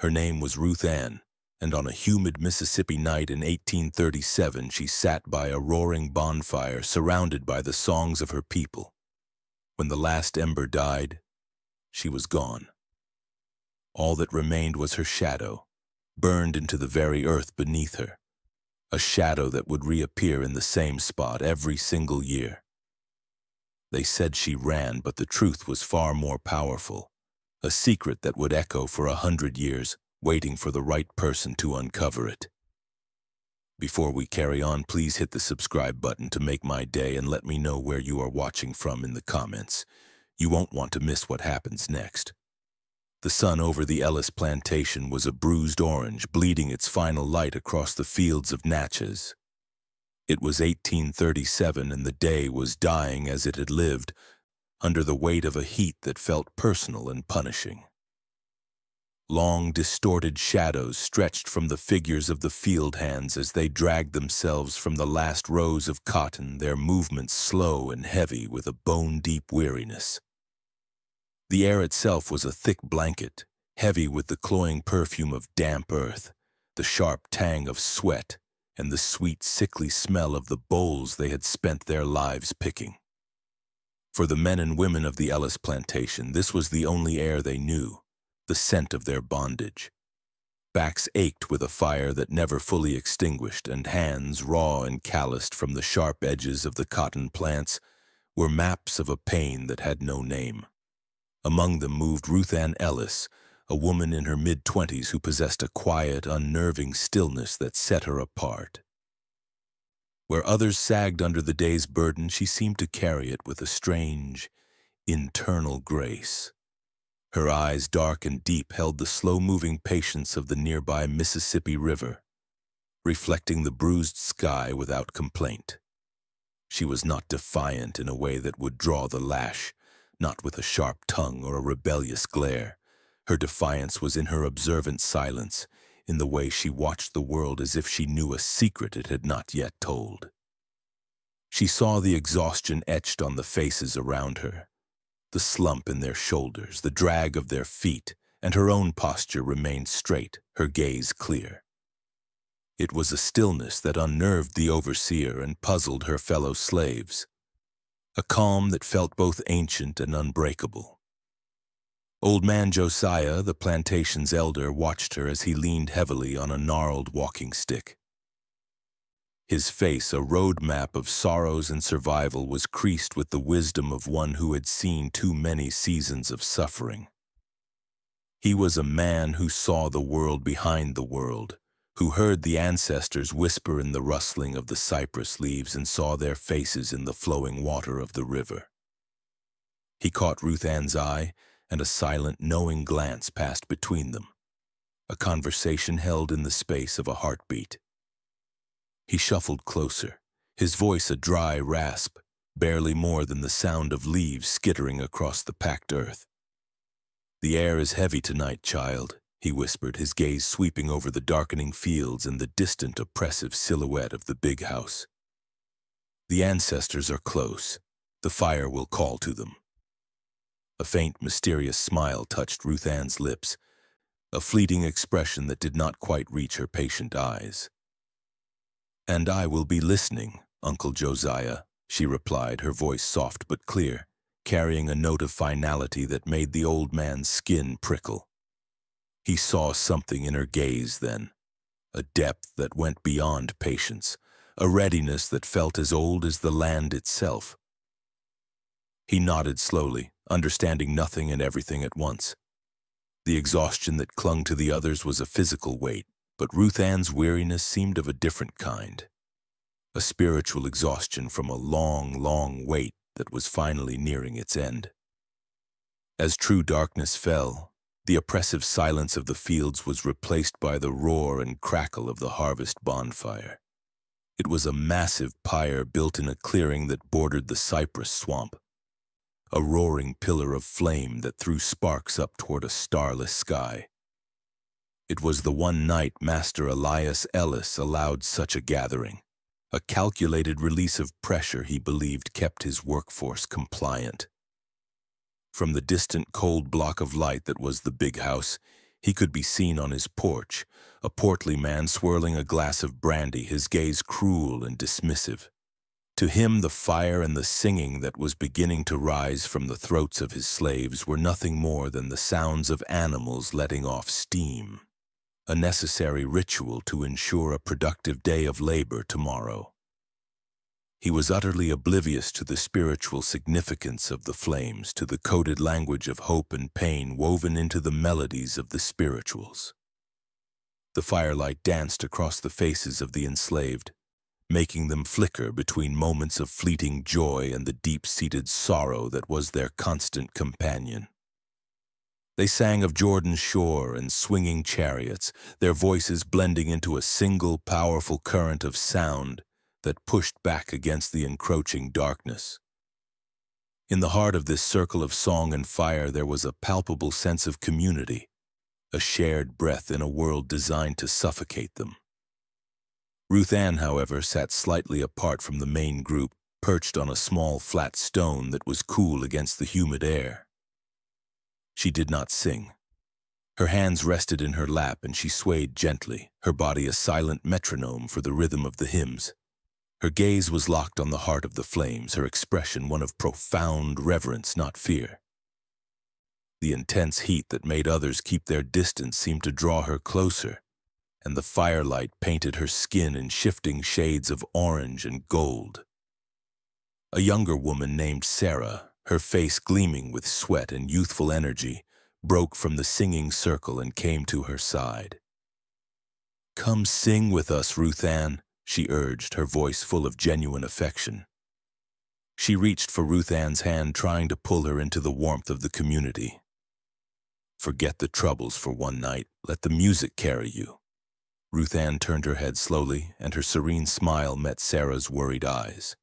Her name was Ruthanne, and on a humid Mississippi night in 1837 she sat by a roaring bonfire surrounded by the songs of her people. When the last ember died, she was gone. All that remained was her shadow, burned into the very earth beneath her, a shadow that would reappear in the same spot every single year. They said she ran, but the truth was far more powerful, a secret that would echo for 100 years, waiting for the right person to uncover it. Before we carry on, please hit the subscribe button to make my day and let me know where you are watching from in the comments. You won't want to miss what happens next. The sun over the Ellis plantation was a bruised orange, bleeding its final light across the fields of Natchez. It was 1837 and the day was dying as it had lived, under the weight of a heat that felt personal and punishing. Long, distorted shadows stretched from the figures of the field hands as they dragged themselves from the last rows of cotton, their movements slow and heavy with a bone-deep weariness. The air itself was a thick blanket, heavy with the cloying perfume of damp earth, the sharp tang of sweat, and the sweet, sickly smell of the bowls they had spent their lives picking. For the men and women of the Ellis plantation, this was the only air they knew, the scent of their bondage. Backs ached with a fire that never fully extinguished, and hands, raw and calloused from the sharp edges of the cotton plants, were maps of a pain that had no name. Among them moved Ruthanne Ellis, a woman in her mid-20s who possessed a quiet, unnerving stillness that set her apart. Where others sagged under the day's burden, she seemed to carry it with a strange, internal grace. Her eyes, dark and deep, held the slow-moving patience of the nearby Mississippi River, reflecting the bruised sky without complaint. She was not defiant in a way that would draw the lash, not with a sharp tongue or a rebellious glare. Her defiance was in her observant silence, in the way she watched the world as if she knew a secret it had not yet told. She saw the exhaustion etched on the faces around her, the slump in their shoulders, the drag of their feet, and her own posture remained straight, her gaze clear. It was a stillness that unnerved the overseer and puzzled her fellow slaves, a calm that felt both ancient and unbreakable. Old man Josiah, the plantation's elder, watched her as he leaned heavily on a gnarled walking stick. His face, a road map of sorrows and survival, was creased with the wisdom of one who had seen too many seasons of suffering. He was a man who saw the world behind the world, who heard the ancestors whisper in the rustling of the cypress leaves and saw their faces in the flowing water of the river. He caught Ruthanne's eye, and a silent, knowing glance passed between them, a conversation held in the space of a heartbeat. He shuffled closer, his voice a dry rasp, barely more than the sound of leaves skittering across the packed earth. "The air is heavy tonight, child," he whispered, his gaze sweeping over the darkening fields and the distant, oppressive silhouette of the big house. "The ancestors are close. The fire will call to them." A faint, mysterious smile touched Ruthanne's lips, a fleeting expression that did not quite reach her patient eyes. "And I will be listening, Uncle Josiah," she replied, her voice soft but clear, carrying a note of finality that made the old man's skin prickle. He saw something in her gaze then, a depth that went beyond patience, a readiness that felt as old as the land itself. He nodded slowly, understanding nothing and everything at once. The exhaustion that clung to the others was a physical weight, but Ruthanne's weariness seemed of a different kind, a spiritual exhaustion from a long, long wait that was finally nearing its end. As true darkness fell, the oppressive silence of the fields was replaced by the roar and crackle of the harvest bonfire. It was a massive pyre built in a clearing that bordered the cypress swamp, a roaring pillar of flame that threw sparks up toward a starless sky. It was the one night Master Elias Ellis allowed such a gathering, a calculated release of pressure he believed kept his workforce compliant. From the distant cold block of light that was the big house, He could be seen on his porch, a portly man swirling a glass of brandy, his gaze cruel and dismissive. To him, the fire and the singing that was beginning to rise from the throats of his slaves were nothing more than the sounds of animals letting off steam, a necessary ritual to ensure a productive day of labor tomorrow. He was utterly oblivious to the spiritual significance of the flames, to the coded language of hope and pain woven into the melodies of the spirituals. The firelight danced across the faces of the enslaved, making them flicker between moments of fleeting joy and the deep-seated sorrow that was their constant companion. They sang of Jordan's shore and swinging chariots, their voices blending into a single powerful current of sound that pushed back against the encroaching darkness. In the heart of this circle of song and fire there was a palpable sense of community, a shared breath in a world designed to suffocate them. Ruthanne, however, sat slightly apart from the main group, perched on a small flat stone that was cool against the humid air. She did not sing. Her hands rested in her lap and she swayed gently, her body a silent metronome for the rhythm of the hymns. Her gaze was locked on the heart of the flames, her expression one of profound reverence, not fear. The intense heat that made others keep their distance seemed to draw her closer, and the firelight painted her skin in shifting shades of orange and gold. A younger woman named Sarah, her face gleaming with sweat and youthful energy, broke from the singing circle and came to her side. "Come sing with us, Ruthanne," she urged, her voice full of genuine affection. She reached for Ruthanne's hand, trying to pull her into the warmth of the community. "Forget the troubles for one night. Let the music carry you." Ruthanne turned her head slowly, and her serene smile met Sarah's worried eyes.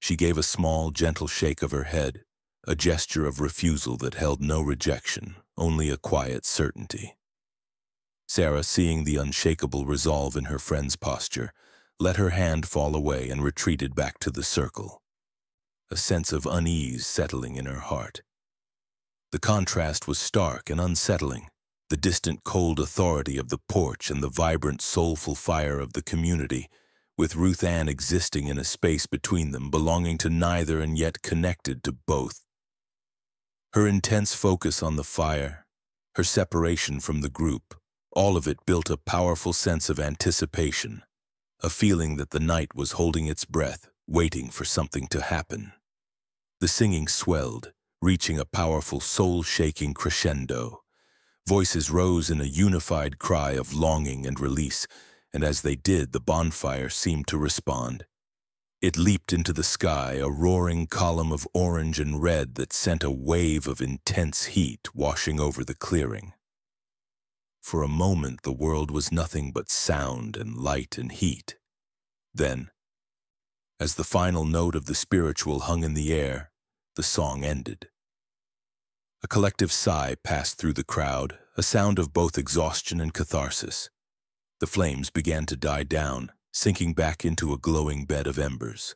She gave a small, gentle shake of her head, a gesture of refusal that held no rejection, only a quiet certainty. Sarah, seeing the unshakable resolve in her friend's posture, let her hand fall away and retreated back to the circle, a sense of unease settling in her heart. The contrast was stark and unsettling, the distant cold authority of the porch and the vibrant soulful fire of the community, with Ruthanne existing in a space between them, belonging to neither and yet connected to both. Her intense focus on the fire, her separation from the group, all of it built a powerful sense of anticipation, a feeling that the night was holding its breath, waiting for something to happen. The singing swelled, reaching a powerful, soul-shaking crescendo. Voices rose in a unified cry of longing and release, and as they did, the bonfire seemed to respond. It leaped into the sky, a roaring column of orange and red that sent a wave of intense heat washing over the clearing. For a moment, the world was nothing but sound and light and heat. Then, as the final note of the spiritual hung in the air, the song ended. A collective sigh passed through the crowd, a sound of both exhaustion and catharsis. The flames began to die down, sinking back into a glowing bed of embers.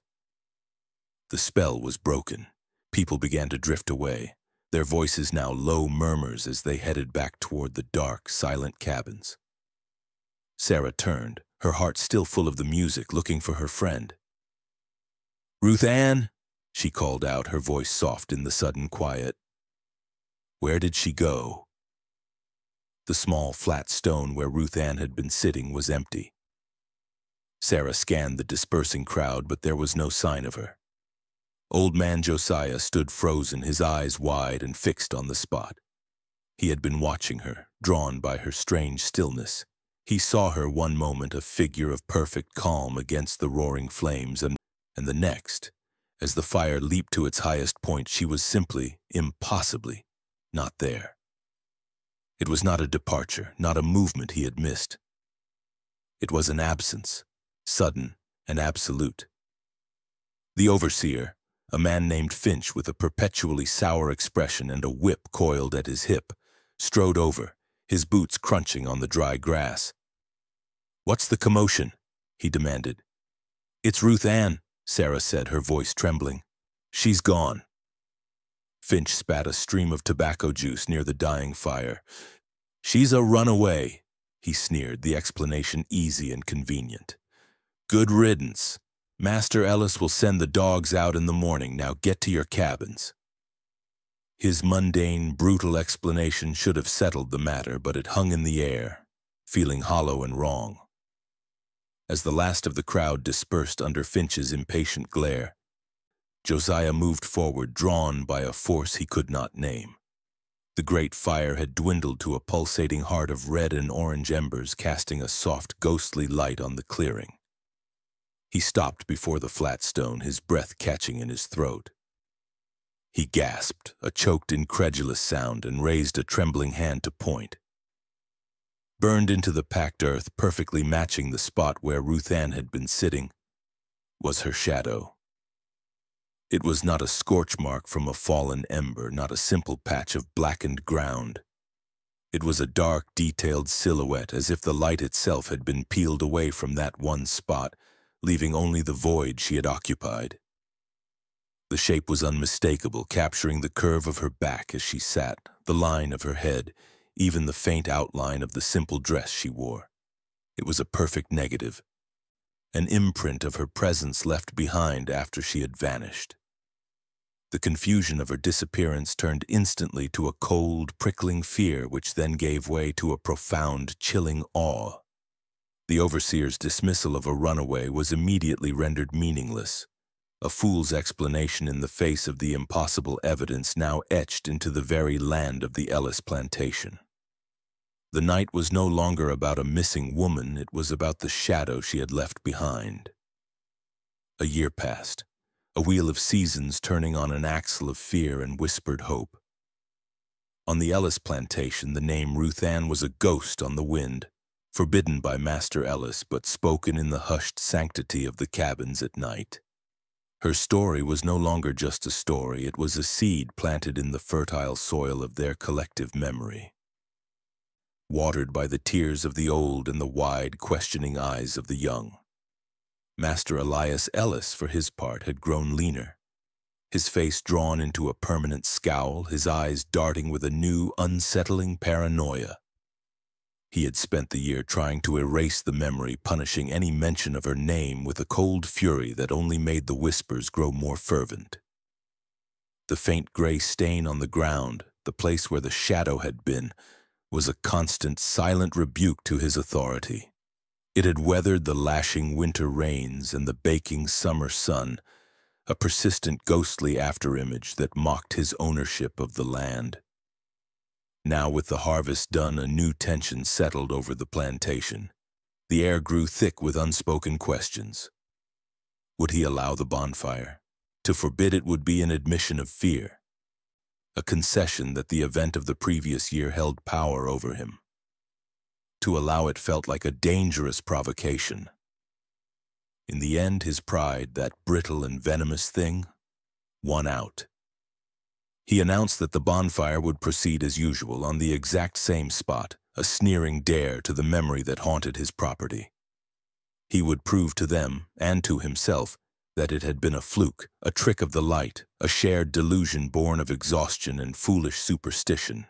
The spell was broken. People began to drift away, their voices now low murmurs as they headed back toward the dark, silent cabins. Sarah turned, her heart still full of the music, looking for her friend. "Ruthanne," she called out, her voice soft in the sudden quiet. Where did she go? The small, flat stone where Ruthanne had been sitting was empty. Sarah scanned the dispersing crowd, but there was no sign of her. Old man Josiah stood frozen, his eyes wide and fixed on the spot. He had been watching her, drawn by her strange stillness. He saw her one moment a figure of perfect calm against the roaring flames, and the next, as the fire leaped to its highest point, she was simply, impossibly, not there. It was not a departure, not a movement he had missed. It was an absence, sudden and absolute. The overseer, a man named Finch with a perpetually sour expression and a whip coiled at his hip, strode over, his boots crunching on the dry grass. "What's the commotion?" he demanded. "It's Ruthanne," Sarah said, her voice trembling. "She's gone." Finch spat a stream of tobacco juice near the dying fire. "She's a runaway," he sneered, the explanation easy and convenient. "Good riddance. Master Ellis will send the dogs out in the morning. Now get to your cabins." His mundane, brutal explanation should have settled the matter, but it hung in the air, feeling hollow and wrong. As the last of the crowd dispersed under Finch's impatient glare, Josiah moved forward, drawn by a force he could not name. The great fire had dwindled to a pulsating heart of red and orange embers, casting a soft, ghostly light on the clearing. He stopped before the flat stone, his breath catching in his throat. He gasped, a choked, incredulous sound, and raised a trembling hand to point. Burned into the packed earth, perfectly matching the spot where Ruthanne had been sitting, was her shadow. It was not a scorch mark from a fallen ember, not a simple patch of blackened ground. It was a dark, detailed silhouette, as if the light itself had been peeled away from that one spot, leaving only the void she had occupied. The shape was unmistakable, capturing the curve of her back as she sat, the line of her head, even the faint outline of the simple dress she wore. It was a perfect negative, an imprint of her presence left behind after she had vanished. The confusion of her disappearance turned instantly to a cold, prickling fear, which then gave way to a profound, chilling awe. The overseer's dismissal of a runaway was immediately rendered meaningless, a fool's explanation in the face of the impossible evidence now etched into the very land of the Ellis plantation. The night was no longer about a missing woman, it was about the shadow she had left behind. A year passed, a wheel of seasons turning on an axle of fear and whispered hope. On the Ellis plantation, the name Ruthanne was a ghost on the wind, forbidden by Master Ellis, but spoken in the hushed sanctity of the cabins at night. Her story was no longer just a story, it was a seed planted in the fertile soil of their collective memory. Watered by the tears of the old and the wide, questioning eyes of the young. Master Elias Ellis, for his part, had grown leaner, his face drawn into a permanent scowl, his eyes darting with a new, unsettling paranoia. He had spent the year trying to erase the memory, punishing any mention of her name with a cold fury that only made the whispers grow more fervent. The faint gray stain on the ground, the place where the shadow had been, was a constant, silent rebuke to his authority. It had weathered the lashing winter rains and the baking summer sun, a persistent ghostly afterimage that mocked his ownership of the land. Now, with the harvest done, a new tension settled over the plantation. The air grew thick with unspoken questions. Would he allow the bonfire? To forbid it would be an admission of fear, a concession that the event of the previous year held power over him. To allow it felt like a dangerous provocation. In the end, his pride, that brittle and venomous thing, won out. He announced that the bonfire would proceed as usual on the exact same spot, a sneering dare to the memory that haunted his property. He would prove to them, and to himself, that it had been a fluke, a trick of the light, a shared delusion born of exhaustion and foolish superstition.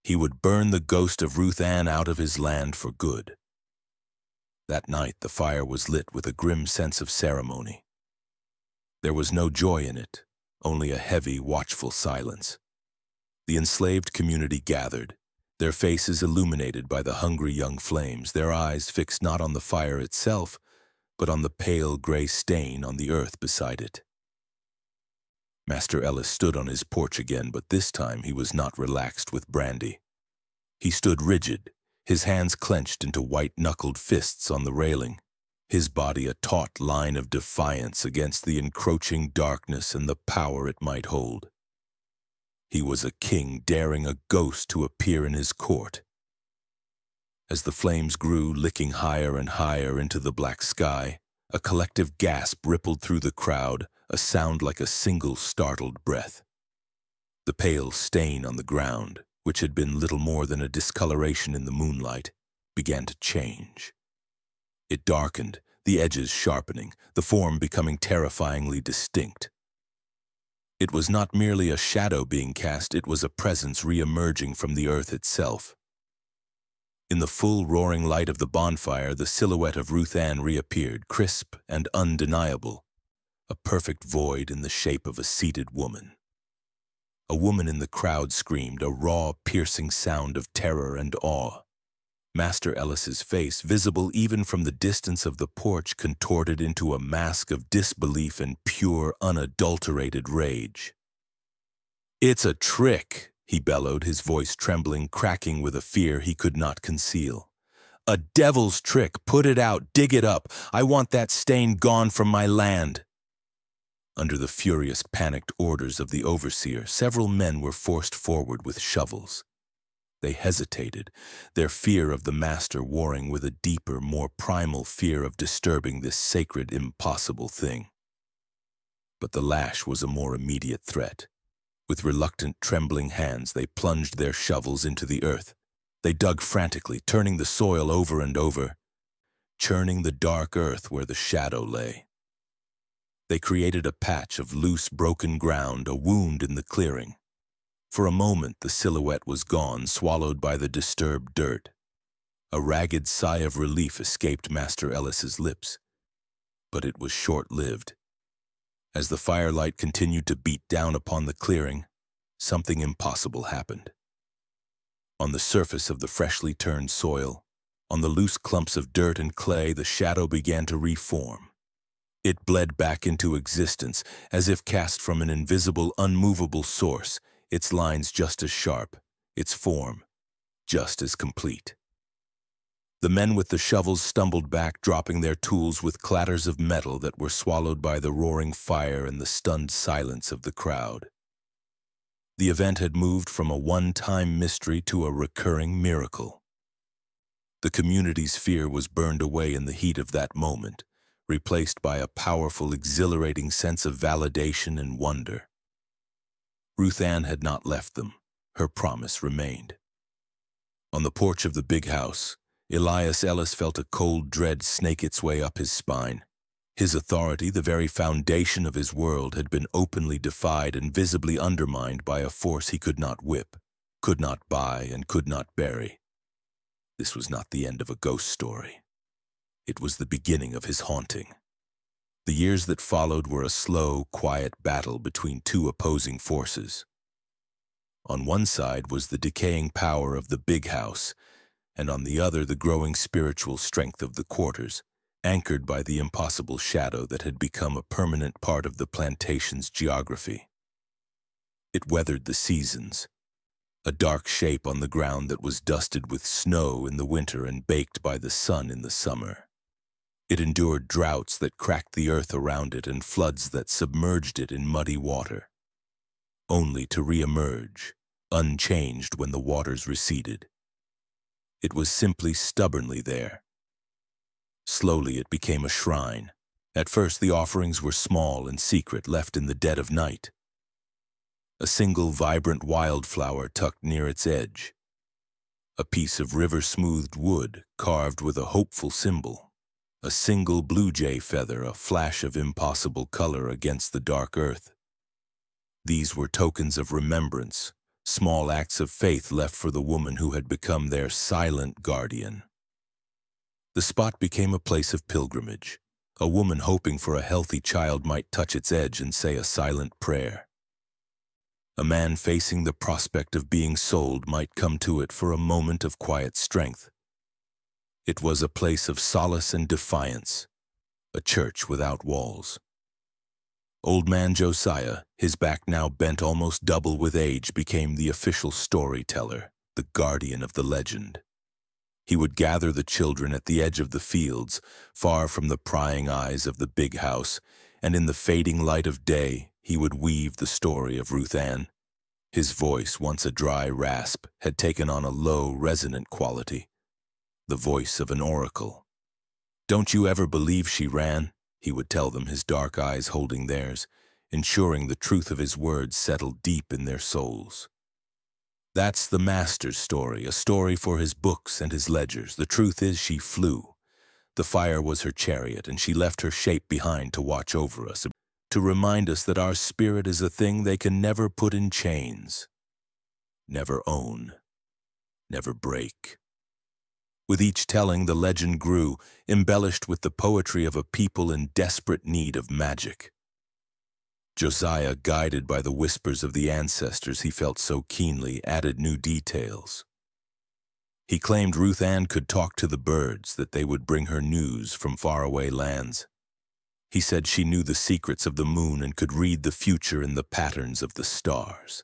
He would burn the ghost of Ruthanne out of his land for good. That night the fire was lit with a grim sense of ceremony. There was no joy in it, only a heavy, watchful silence. The enslaved community gathered, their faces illuminated by the hungry young flames, their eyes fixed not on the fire itself, but on the pale gray stain on the earth beside it. Master Ellis stood on his porch again, but this time he was not relaxed with brandy. He stood rigid, his hands clenched into white-knuckled fists on the railing, his body a taut line of defiance against the encroaching darkness and the power it might hold. He was a king daring a ghost to appear in his court. As the flames grew, licking higher and higher into the black sky, a collective gasp rippled through the crowd, a sound like a single startled breath. The pale stain on the ground, which had been little more than a discoloration in the moonlight, began to change. It darkened, the edges sharpening, the form becoming terrifyingly distinct. It was not merely a shadow being cast, it was a presence re-emerging from the earth itself. In the full roaring light of the bonfire, the silhouette of Ruthanne reappeared, crisp and undeniable, a perfect void in the shape of a seated woman. A woman in the crowd screamed, a raw, piercing sound of terror and awe. Master Ellis's face, visible even from the distance of the porch, contorted into a mask of disbelief and pure, unadulterated rage. "It's a trick," he bellowed, his voice trembling, cracking with a fear he could not conceal. "A devil's trick! Put it out! Dig it up! I want that stain gone from my land!" Under the furious, panicked orders of the overseer, several men were forced forward with shovels. They hesitated, their fear of the master warring with a deeper, more primal fear of disturbing this sacred, impossible thing. But the lash was a more immediate threat. With reluctant, trembling hands, they plunged their shovels into the earth. They dug frantically, turning the soil over and over, churning the dark earth where the shadow lay. They created a patch of loose, broken ground, a wound in the clearing. For a moment, the silhouette was gone, swallowed by the disturbed dirt. A ragged sigh of relief escaped Master Ellis's lips. But it was short-lived. As the firelight continued to beat down upon the clearing, something impossible happened. On the surface of the freshly turned soil, on the loose clumps of dirt and clay, the shadow began to reform. It bled back into existence, as if cast from an invisible, unmovable source, its lines just as sharp, its form just as complete. The men with the shovels stumbled back, dropping their tools with clatters of metal that were swallowed by the roaring fire and the stunned silence of the crowd. The event had moved from a one-time mystery to a recurring miracle. The community's fear was burned away in the heat of that moment, replaced by a powerful, exhilarating sense of validation and wonder. Ruthanne had not left them. Her promise remained. On the porch of the big house, Elias Ellis felt a cold dread snake its way up his spine. His authority, the very foundation of his world, had been openly defied and visibly undermined by a force he could not whip, could not buy, and could not bury. This was not the end of a ghost story. It was the beginning of his haunting. The years that followed were a slow, quiet battle between two opposing forces. On one side was the decaying power of the big house, and on the other the growing spiritual strength of the quarters, anchored by the impossible shadow that had become a permanent part of the plantation's geography. It weathered the seasons, a dark shape on the ground that was dusted with snow in the winter and baked by the sun in the summer. It endured droughts that cracked the earth around it and floods that submerged it in muddy water, only to re-emerge, unchanged when the waters receded. It was simply stubbornly there. Slowly it became a shrine. At first the offerings were small and secret, left in the dead of night. A single vibrant wildflower tucked near its edge. A piece of river-smoothed wood carved with a hopeful symbol. A single blue jay feather, a flash of impossible color against the dark earth. These were tokens of remembrance, small acts of faith left for the woman who had become their silent guardian. The spot became a place of pilgrimage. A woman hoping for a healthy child might touch its edge and say a silent prayer. A man facing the prospect of being sold might come to it for a moment of quiet strength. It was a place of solace and defiance, a church without walls. Old man Josiah, his back now bent almost double with age, became the official storyteller, the guardian of the legend. He would gather the children at the edge of the fields, far from the prying eyes of the big house, and in the fading light of day, he would weave the story of Ruthanne. His voice, once a dry rasp, had taken on a low, resonant quality. The voice of an oracle. "Don't you ever believe she ran?" he would tell them, his dark eyes holding theirs, ensuring the truth of his words settled deep in their souls. That's the master's story, a story for his books and his ledgers. The truth is she flew. The fire was her chariot, and she left her shape behind to watch over us, to remind us that our spirit is a thing they can never put in chains, never own, never break. With each telling, the legend grew, embellished with the poetry of a people in desperate need of magic. Josiah, guided by the whispers of the ancestors he felt so keenly, added new details. He claimed Ruthanne could talk to the birds, that they would bring her news from faraway lands. He said she knew the secrets of the moon and could read the future in the patterns of the stars.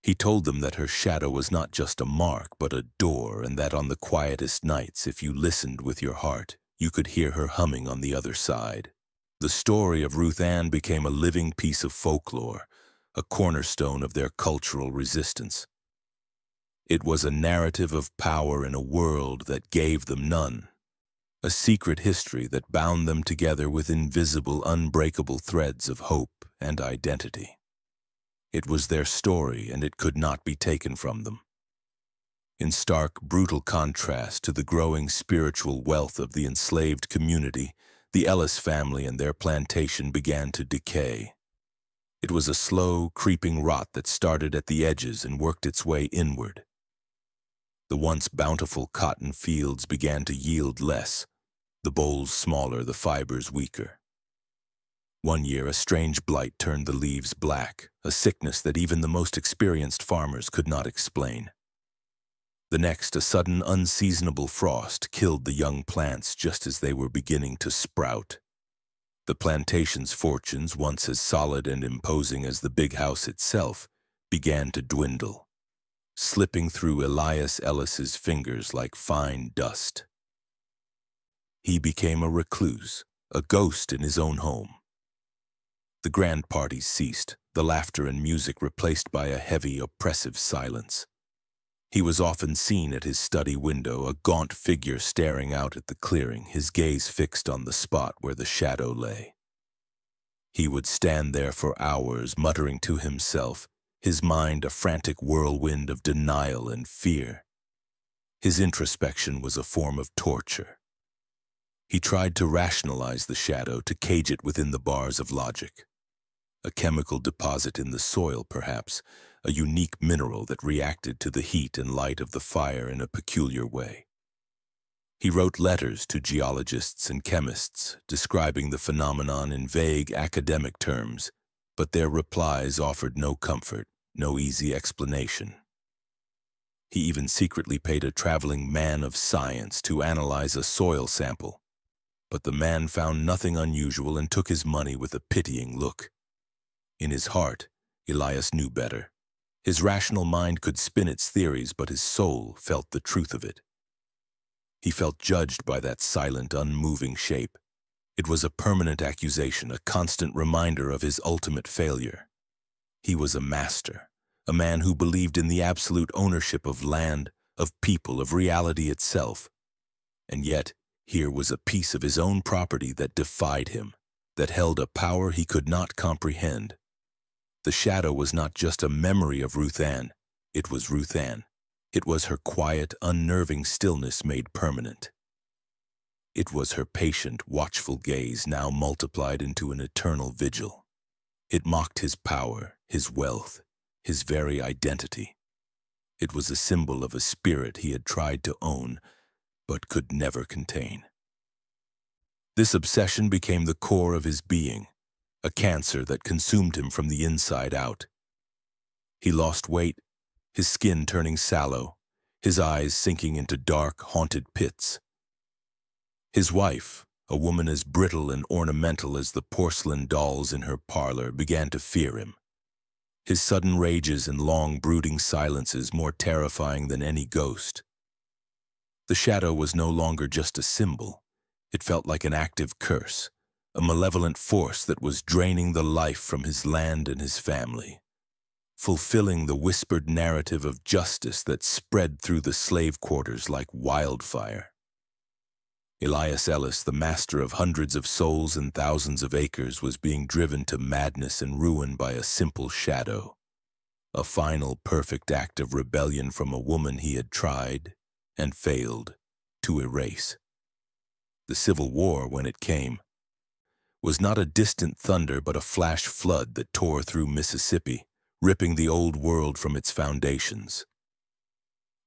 He told them that her shadow was not just a mark, but a door, and that on the quietest nights, if you listened with your heart, you could hear her humming on the other side. The story of Ruthanne became a living piece of folklore, a cornerstone of their cultural resistance. It was a narrative of power in a world that gave them none, a secret history that bound them together with invisible, unbreakable threads of hope and identity. It was their story, and it could not be taken from them. In stark, brutal contrast to the growing spiritual wealth of the enslaved community, the Ellis family and their plantation began to decay. It was a slow, creeping rot that started at the edges and worked its way inward. The once bountiful cotton fields began to yield less, the bolls smaller, the fibers weaker. One year, a strange blight turned the leaves black, a sickness that even the most experienced farmers could not explain. The next, a sudden, unseasonable frost killed the young plants just as they were beginning to sprout. The plantation's fortunes, once as solid and imposing as the big house itself, began to dwindle, slipping through Elias Ellis's fingers like fine dust. He became a recluse, a ghost in his own home. The grand parties ceased, the laughter and music replaced by a heavy, oppressive silence. He was often seen at his study window, a gaunt figure staring out at the clearing, his gaze fixed on the spot where the shadow lay. He would stand there for hours, muttering to himself, his mind a frantic whirlwind of denial and fear. His introspection was a form of torture. He tried to rationalize the shadow, to cage it within the bars of logic. A chemical deposit in the soil, perhaps, a unique mineral that reacted to the heat and light of the fire in a peculiar way. He wrote letters to geologists and chemists, describing the phenomenon in vague academic terms, but their replies offered no comfort, no easy explanation. He even secretly paid a traveling man of science to analyze a soil sample, but the man found nothing unusual and took his money with a pitying look. In his heart, Elias knew better. His rational mind could spin its theories, but his soul felt the truth of it. He felt judged by that silent, unmoving shape. It was a permanent accusation, a constant reminder of his ultimate failure. He was a master, a man who believed in the absolute ownership of land, of people, of reality itself. And yet, here was a piece of his own property that defied him, that held a power he could not comprehend. The shadow was not just a memory of Ruthanne. It was Ruthanne. It was her quiet, unnerving stillness made permanent. It was her patient, watchful gaze now multiplied into an eternal vigil. It mocked his power, his wealth, his very identity. It was a symbol of a spirit he had tried to own, but could never contain. This obsession became the core of his being, a cancer that consumed him from the inside out. He lost weight, his skin turning sallow, his eyes sinking into dark, haunted pits. His wife, a woman as brittle and ornamental as the porcelain dolls in her parlor, began to fear him. His sudden rages and long, brooding silences more terrifying than any ghost. The shadow was no longer just a symbol. It felt like an active curse, a malevolent force that was draining the life from his land and his family, fulfilling the whispered narrative of justice that spread through the slave quarters like wildfire. Elias Ellis, the master of hundreds of souls and thousands of acres, was being driven to madness and ruin by a simple shadow, a final perfect act of rebellion from a woman he had tried and failed to erase. The Civil War, when it came, was not a distant thunder but a flash flood that tore through Mississippi, ripping the old world from its foundations.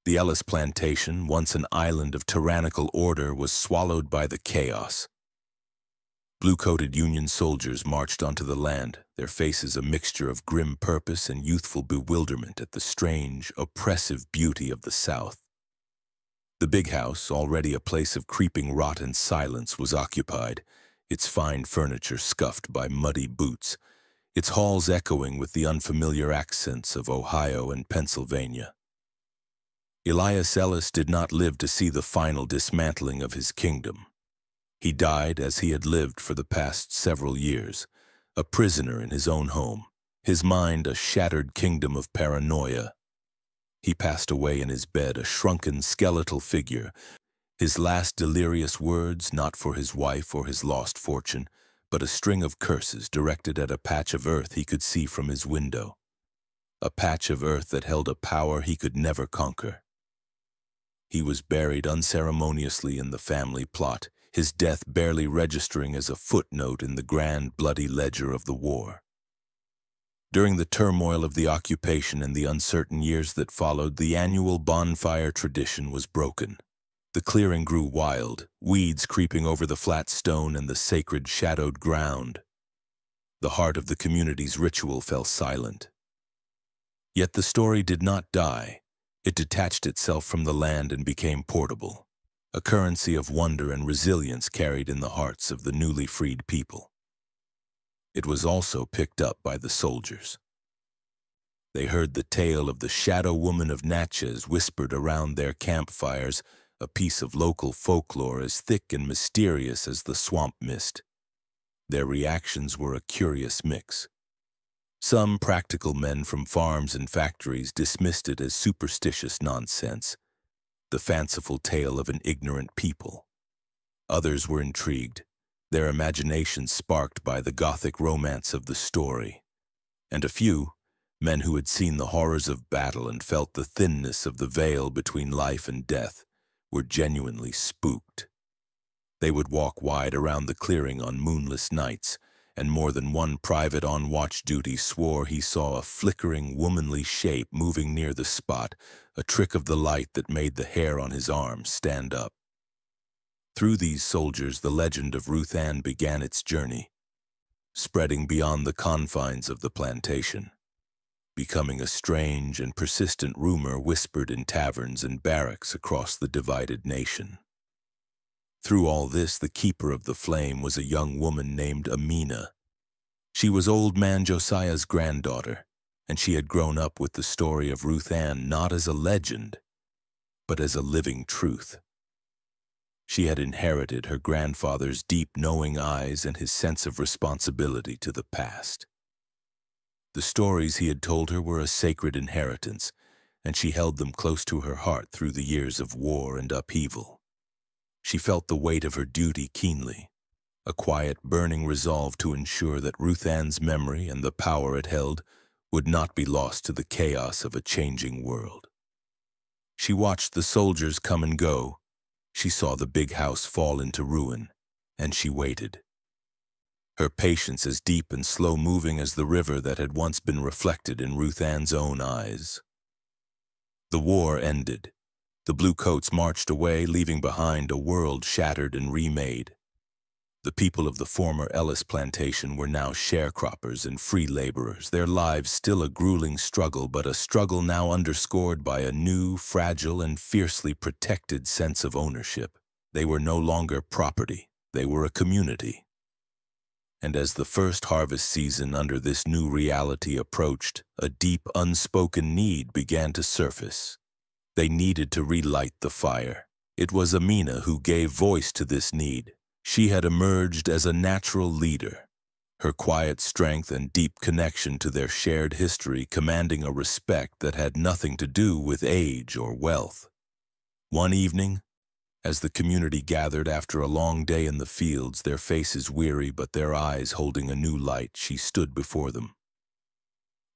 The Ellis plantation, once an island of tyrannical order, was swallowed by the chaos. Blue-coated Union soldiers marched onto the land, their faces a mixture of grim purpose and youthful bewilderment at the strange, oppressive beauty of the South. The big house, already a place of creeping rot and silence, was occupied, its fine furniture scuffed by muddy boots, its halls echoing with the unfamiliar accents of Ohio and Pennsylvania. Elias Ellis did not live to see the final dismantling of his kingdom. He died as he had lived for the past several years, a prisoner in his own home, his mind a shattered kingdom of paranoia. He passed away in his bed, a shrunken, skeletal figure, his last delirious words not for his wife or his lost fortune, but a string of curses directed at a patch of earth he could see from his window, a patch of earth that held a power he could never conquer. He was buried unceremoniously in the family plot, his death barely registering as a footnote in the grand, bloody ledger of the war. During the turmoil of the occupation and the uncertain years that followed, the annual bonfire tradition was broken. The clearing grew wild, weeds creeping over the flat stone and the sacred shadowed ground. The heart of the community's ritual fell silent. Yet the story did not die. It detached itself from the land and became portable, a currency of wonder and resilience carried in the hearts of the newly freed people. It was also picked up by the soldiers. They heard the tale of the shadow woman of Natchez whispered around their campfires, a piece of local folklore as thick and mysterious as the swamp mist. Their reactions were a curious mix. Some practical men from farms and factories dismissed it as superstitious nonsense, the fanciful tale of an ignorant people. Others were intrigued, their imaginations sparked by the Gothic romance of the story. And a few, men who had seen the horrors of battle and felt the thinness of the veil between life and death, were genuinely spooked. They would walk wide around the clearing on moonless nights, and more than one private on watch duty swore he saw a flickering womanly shape moving near the spot, a trick of the light that made the hair on his arms stand up. Through these soldiers, the legend of Ruthanne began its journey, spreading beyond the confines of the plantation, becoming a strange and persistent rumor whispered in taverns and barracks across the divided nation. Through all this, the keeper of the flame was a young woman named Amina. She was old man Josiah's granddaughter, and she had grown up with the story of Ruthanne not as a legend, but as a living truth. She had inherited her grandfather's deep, knowing eyes and his sense of responsibility to the past. The stories he had told her were a sacred inheritance, and she held them close to her heart through the years of war and upheaval. She felt the weight of her duty keenly, a quiet, burning resolve to ensure that Ruthanne's memory and the power it held would not be lost to the chaos of a changing world. She watched the soldiers come and go. She saw the big house fall into ruin, and she waited. Her patience as deep and slow-moving as the river that had once been reflected in Ruthanne's own eyes. The war ended. The bluecoats marched away, leaving behind a world shattered and remade. The people of the former Ellis plantation were now sharecroppers and free laborers, their lives still a grueling struggle, but a struggle now underscored by a new, fragile, and fiercely protected sense of ownership. They were no longer property, they were a community. And as the first harvest season under this new reality approached, a deep, unspoken need began to surface. They needed to relight the fire. It was Amina who gave voice to this need. She had emerged as a natural leader, her quiet strength and deep connection to their shared history commanding a respect that had nothing to do with age or wealth. One evening, as the community gathered after a long day in the fields, their faces weary but their eyes holding a new light, she stood before them.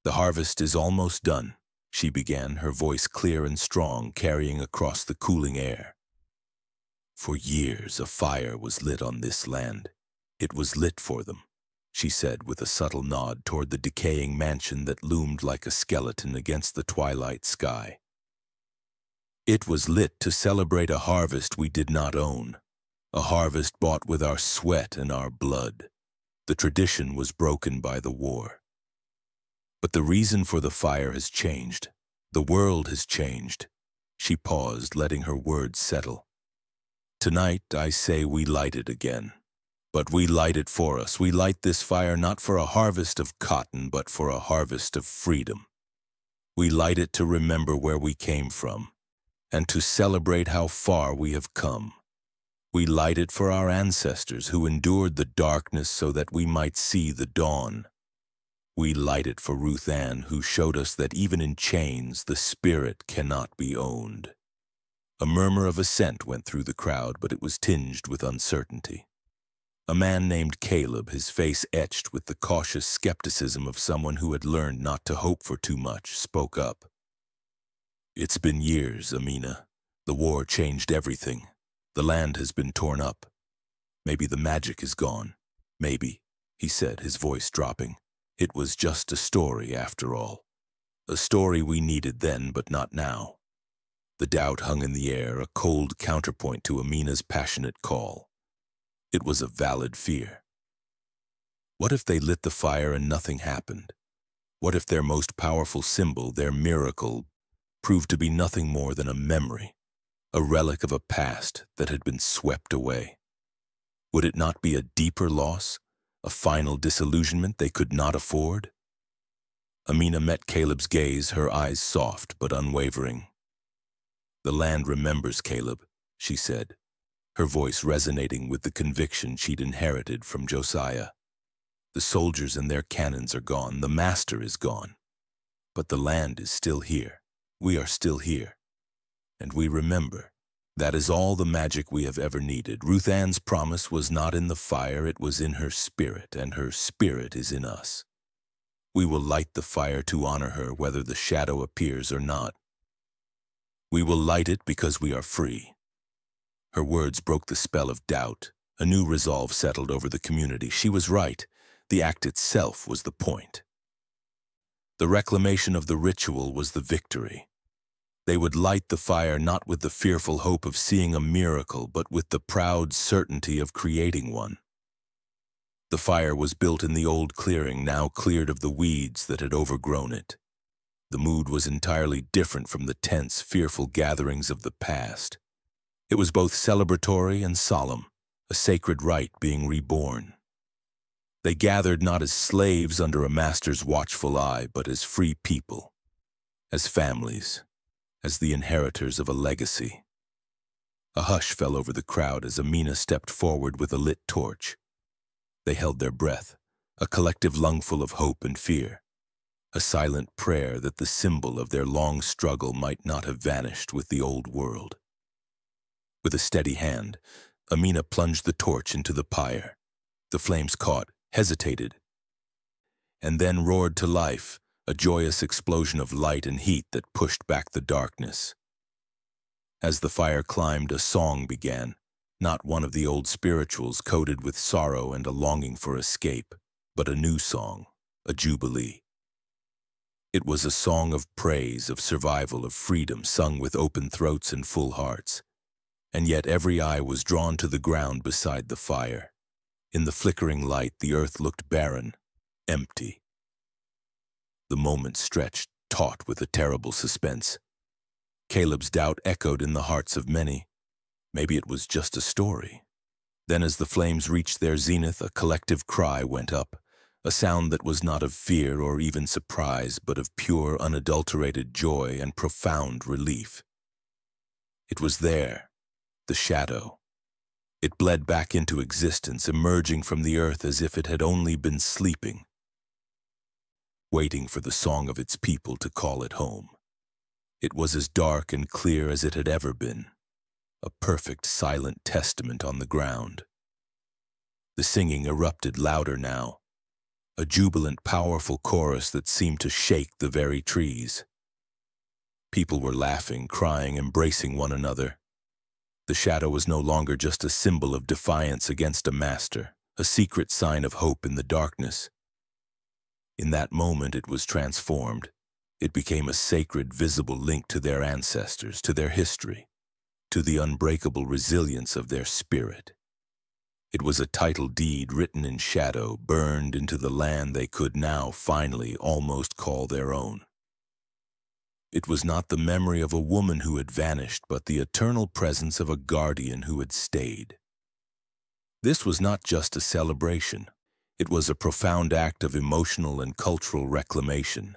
"The harvest is almost done," she began, her voice clear and strong, carrying across the cooling air. "For years a fire was lit on this land. It was lit for them," she said with a subtle nod toward the decaying mansion that loomed like a skeleton against the twilight sky. It was lit to celebrate a harvest we did not own, a harvest bought with our sweat and our blood. The tradition was broken by the war. But the reason for the fire has changed. The world has changed. She paused, letting her words settle. Tonight, I say we light it again. But we light it for us. We light this fire not for a harvest of cotton, but for a harvest of freedom. We light it to remember where we came from, and to celebrate how far we have come. We light it for our ancestors who endured the darkness so that we might see the dawn. We light it for Ruthanne, who showed us that even in chains, the spirit cannot be owned. A murmur of assent went through the crowd, but it was tinged with uncertainty. A man named Caleb, his face etched with the cautious skepticism of someone who had learned not to hope for too much, spoke up. It's been years, Amina. The war changed everything. The land has been torn up. Maybe the magic is gone. Maybe, he said, his voice dropping. It was just a story after all. A story we needed then, but not now. The doubt hung in the air, a cold counterpoint to Amina's passionate call. It was a valid fear. What if they lit the fire and nothing happened? What if their most powerful symbol, their miracle, proved to be nothing more than a memory, a relic of a past that had been swept away? Would it not be a deeper loss, a final disillusionment they could not afford? Amina met Caleb's gaze, her eyes soft but unwavering. The land remembers, Caleb, she said, her voice resonating with the conviction she'd inherited from Josiah. The soldiers and their cannons are gone, the master is gone. But the land is still here. We are still here. And we remember. That is all the magic we have ever needed. Ruthanne's promise was not in the fire, it was in her spirit, and her spirit is in us. We will light the fire to honor her, whether the shadow appears or not. We will light it because we are free. Her words broke the spell of doubt. A new resolve settled over the community. She was right. The act itself was the point. The reclamation of the ritual was the victory. They would light the fire not with the fearful hope of seeing a miracle, but with the proud certainty of creating one. The fire was built in the old clearing, now cleared of the weeds that had overgrown it. The mood was entirely different from the tense, fearful gatherings of the past. It was both celebratory and solemn, a sacred rite being reborn. They gathered not as slaves under a master's watchful eye, but as free people, as families, as the inheritors of a legacy. A hush fell over the crowd as Amina stepped forward with a lit torch. They held their breath, a collective lungful of hope and fear, a silent prayer that the symbol of their long struggle might not have vanished with the old world. With a steady hand, Amina plunged the torch into the pyre. The flames caught, hesitated, and then roared to life, a joyous explosion of light and heat that pushed back the darkness. As the fire climbed, a song began, not one of the old spirituals coded with sorrow and a longing for escape, but a new song, a jubilee. It was a song of praise, of survival, of freedom, sung with open throats and full hearts. And yet every eye was drawn to the ground beside the fire. In the flickering light, the earth looked barren, empty. The moment stretched, taut with a terrible suspense. Caleb's doubt echoed in the hearts of many. Maybe it was just a story. Then as the flames reached their zenith, a collective cry went up, a sound that was not of fear or even surprise, but of pure, unadulterated joy and profound relief. It was there, the shadow. It bled back into existence, emerging from the earth as if it had only been sleeping, waiting for the song of its people to call it home. It was as dark and clear as it had ever been, a perfect silent testament on the ground. The singing erupted louder now, a jubilant, powerful chorus that seemed to shake the very trees. People were laughing, crying, embracing one another. The shadow was no longer just a symbol of defiance against a master, a secret sign of hope in the darkness. In that moment it was transformed. It became a sacred, visible link to their ancestors, to their history, to the unbreakable resilience of their spirit. It was a title deed written in shadow, burned into the land they could now finally almost call their own. It was not the memory of a woman who had vanished, but the eternal presence of a guardian who had stayed. This was not just a celebration. It was a profound act of emotional and cultural reclamation.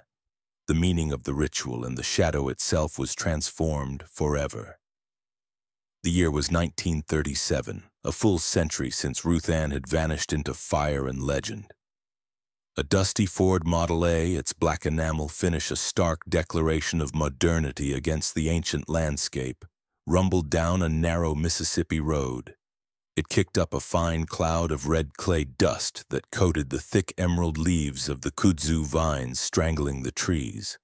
The meaning of the ritual and the shadow itself was transformed forever. The year was 1937, a full century since Ruthanne had vanished into fire and legend. A dusty Ford Model A, its black enamel finish a stark declaration of modernity against the ancient landscape, rumbled down a narrow Mississippi road. It kicked up a fine cloud of red clay dust that coated the thick emerald leaves of the kudzu vines strangling the trees.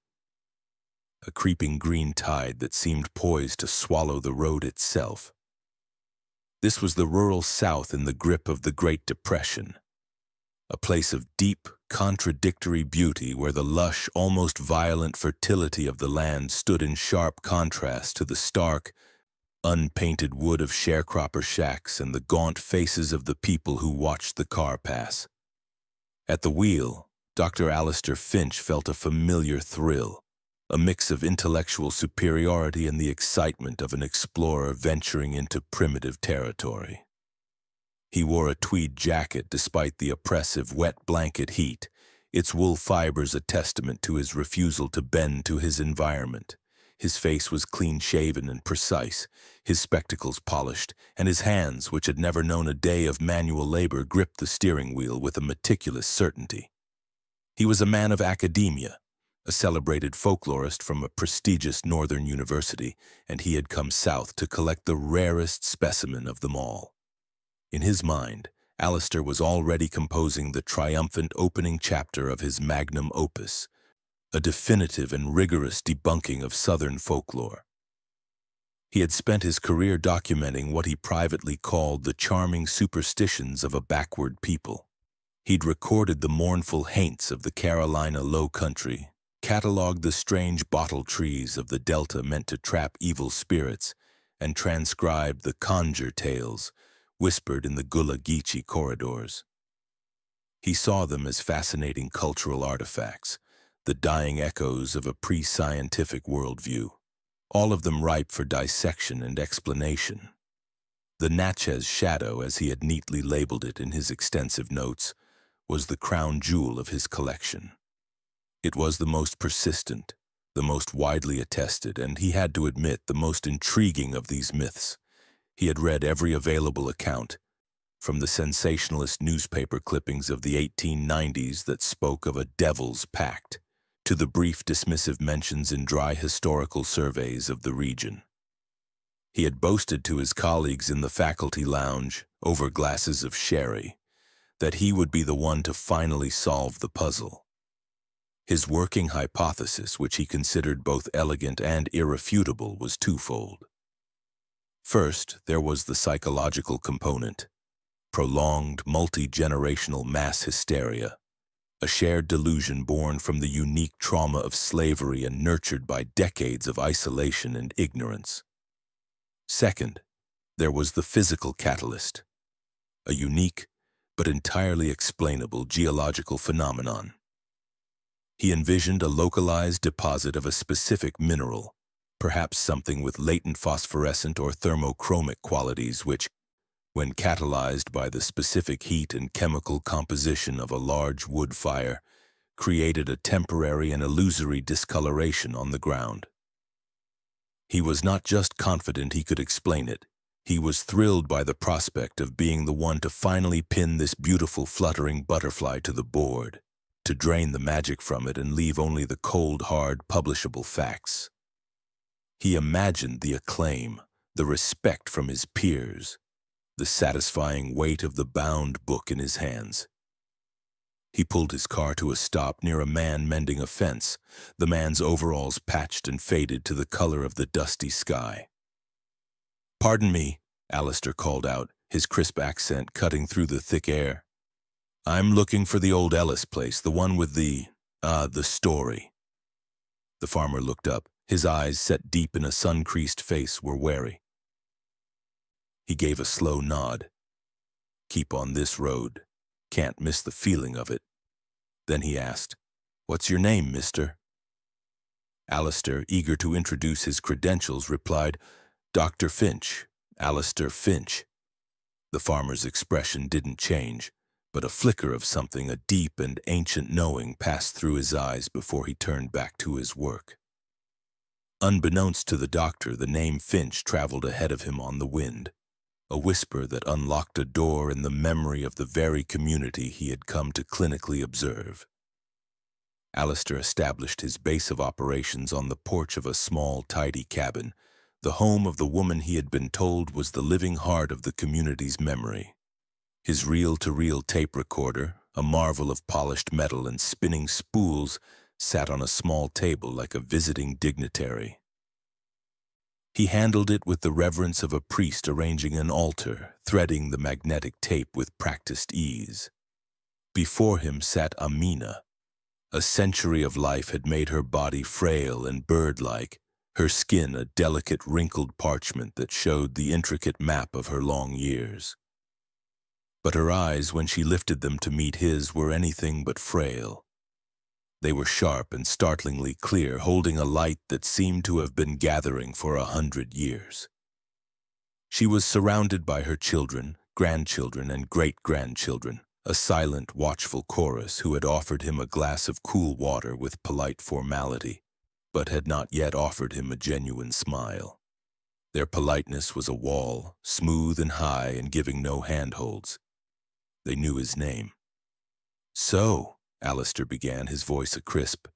A creeping green tide that seemed poised to swallow the road itself. This was the rural South in the grip of the Great Depression, a place of deep, contradictory beauty where the lush, almost violent fertility of the land stood in sharp contrast to the stark, unpainted wood of sharecropper shacks and the gaunt faces of the people who watched the car pass. At the wheel, Dr. Alistair Finch felt a familiar thrill, a mix of intellectual superiority and the excitement of an explorer venturing into primitive territory. He wore a tweed jacket despite the oppressive wet blanket heat, its wool fibers a testament to his refusal to bend to his environment. His face was clean-shaven and precise, his spectacles polished, and his hands, which had never known a day of manual labor, gripped the steering wheel with a meticulous certainty. He was a man of academia, a celebrated folklorist from a prestigious northern university, and he had come south to collect the rarest specimen of them all. In his mind, Alistair was already composing the triumphant opening chapter of his magnum opus, a definitive and rigorous debunking of Southern folklore. He had spent his career documenting what he privately called the charming superstitions of a backward people. He'd recorded the mournful haints of the Carolina Low Country, cataloged the strange bottle trees of the Delta meant to trap evil spirits, and transcribed the conjure tales whispered in the Gullah Geechee corridors. He saw them as fascinating cultural artifacts, the dying echoes of a pre-scientific worldview, all of them ripe for dissection and explanation. The Natchez shadow, as he had neatly labeled it in his extensive notes, was the crown jewel of his collection. It was the most persistent, the most widely attested, and he had to admit the most intriguing of these myths. He had read every available account, from the sensationalist newspaper clippings of the 1890s that spoke of a devil's pact, to the brief dismissive mentions in dry historical surveys of the region. He had boasted to his colleagues in the faculty lounge, over glasses of sherry, that he would be the one to finally solve the puzzle. His working hypothesis, which he considered both elegant and irrefutable, was twofold. First, there was the psychological component, prolonged, multi-generational mass hysteria, a shared delusion born from the unique trauma of slavery and nurtured by decades of isolation and ignorance. Second, there was the physical catalyst, a unique but entirely explainable geological phenomenon. He envisioned a localized deposit of a specific mineral, perhaps something with latent phosphorescent or thermochromic qualities which, when catalyzed by the specific heat and chemical composition of a large wood fire, created a temporary and illusory discoloration on the ground. He was not just confident he could explain it, he was thrilled by the prospect of being the one to finally pin this beautiful fluttering butterfly to the board, to drain the magic from it and leave only the cold, hard, publishable facts. He imagined the acclaim, the respect from his peers, the satisfying weight of the bound book in his hands. He pulled his car to a stop near a man mending a fence, the man's overalls patched and faded to the color of the dusty sky. "Pardon me," Alistair called out, his crisp accent cutting through the thick air. "I'm looking for the old Ellis place, the one with the story." The farmer looked up. His eyes, set deep in a sun-creased face, were wary. He gave a slow nod. "Keep on this road. Can't miss the feeling of it." Then he asked, "What's your name, mister?" Alistair, eager to introduce his credentials, replied, "Dr. Finch, Alistair Finch." The farmer's expression didn't change, but a flicker of something, a deep and ancient knowing, passed through his eyes before he turned back to his work. Unbeknownst to the doctor, the name Finch traveled ahead of him on the wind, a whisper that unlocked a door in the memory of the very community he had come to clinically observe. Alistair established his base of operations on the porch of a small, tidy cabin, the home of the woman he had been told was the living heart of the community's memory. His reel-to-reel tape recorder, a marvel of polished metal and spinning spools, sat on a small table like a visiting dignitary. He handled it with the reverence of a priest arranging an altar, threading the magnetic tape with practiced ease. Before him sat Amina. A century of life had made her body frail and bird-like, her skin a delicate wrinkled parchment that showed the intricate map of her long years. But her eyes, when she lifted them to meet his, were anything but frail. They were sharp and startlingly clear, holding a light that seemed to have been gathering for 100 years. She was surrounded by her children, grandchildren, and great-grandchildren, a silent, watchful chorus who had offered him a glass of cool water with polite formality, but had not yet offered him a genuine smile. Their politeness was a wall, smooth and high and giving no handholds. They knew his name. "So," Alistair began, his voice a crisp,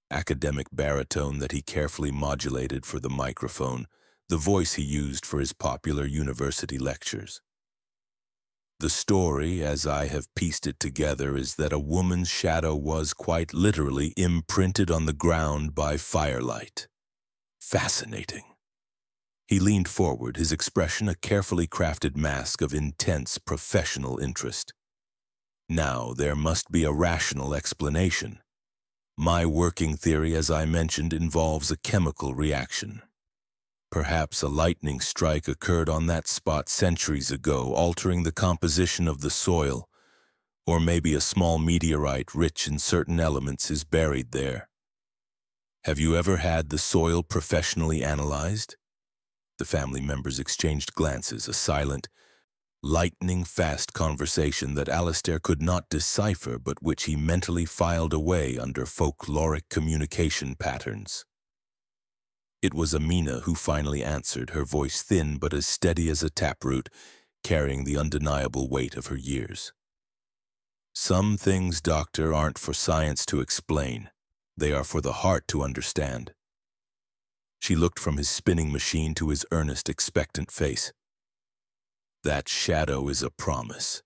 academic baritone that he carefully modulated for the microphone, the voice he used for his popular university lectures. "The story, as I have pieced it together, is that a woman's shadow was, quite literally, imprinted on the ground by firelight." Fascinating. He leaned forward, his expression a carefully crafted mask of intense professional interest. "Now, there must be a rational explanation. My working theory, as I mentioned, involves a chemical reaction. Perhaps a lightning strike occurred on that spot centuries ago, altering the composition of the soil, or maybe a small meteorite rich in certain elements is buried there. Have you ever had the soil professionally analyzed?" The family members exchanged glances, a silent, lightning-fast conversation that Alistair could not decipher but which he mentally filed away under folkloric communication patterns. It was Amina who finally answered, her voice thin but as steady as a taproot, carrying the undeniable weight of her years. "Some things, Doctor, aren't for science to explain. They are for the heart to understand." She looked from his spinning machine to his earnest, expectant face. "That shadow is a promise.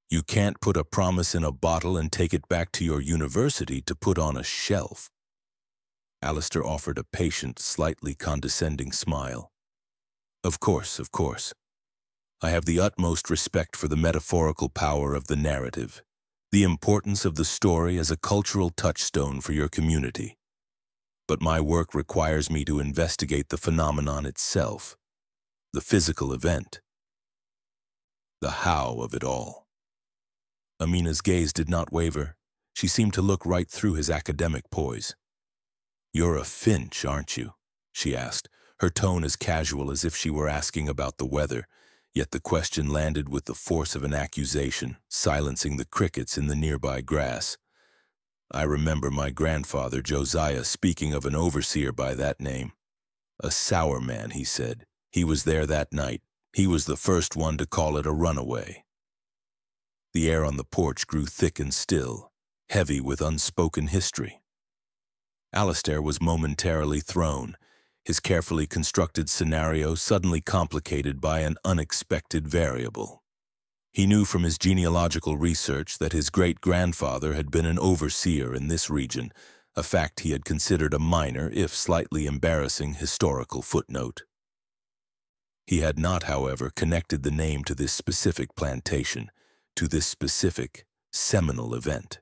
You can't put a promise in a bottle and take it back to your university to put on a shelf." Alistair offered a patient, slightly condescending smile. Of course. I have the utmost respect for the metaphorical power of the narrative, the importance of the story as a cultural touchstone for your community. But my work requires me to investigate the phenomenon itself, the physical event, the how of it all." Amina's gaze did not waver. She seemed to look right through his academic poise. "You're a Finch, aren't you?" she asked, her tone as casual as if she were asking about the weather, yet the question landed with the force of an accusation, silencing the crickets in the nearby grass. "I remember my grandfather, Josiah, speaking of an overseer by that name. A sour man, he said. He was there that night. He was the first one to call it a runaway." The air on the porch grew thick and still, heavy with unspoken history. Alistair was momentarily thrown, his carefully constructed scenario suddenly complicated by an unexpected variable. He knew from his genealogical research that his great-grandfather had been an overseer in this region, a fact he had considered a minor, if slightly embarrassing, historical footnote. He had not, however, connected the name to this specific plantation, to this specific, seminal event.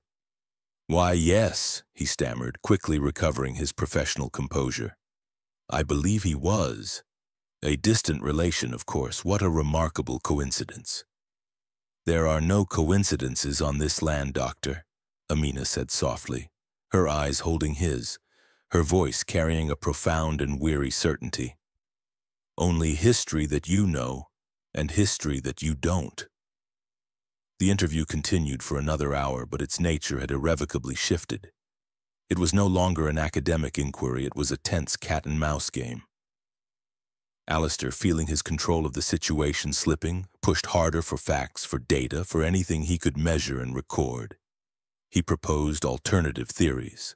"Why, yes," he stammered, quickly recovering his professional composure. "I believe he was. A distant relation, of course. What a remarkable coincidence." "There are no coincidences on this land, Doctor," Amina said softly, her eyes holding his, her voice carrying a profound and weary certainty. "Only history that you know, and history that you don't." The interview continued for another hour, but its nature had irrevocably shifted. It was no longer an academic inquiry, it was a tense cat-and-mouse game. Alistair, feeling his control of the situation slipping, pushed harder for facts, for data, for anything he could measure and record. He proposed alternative theories.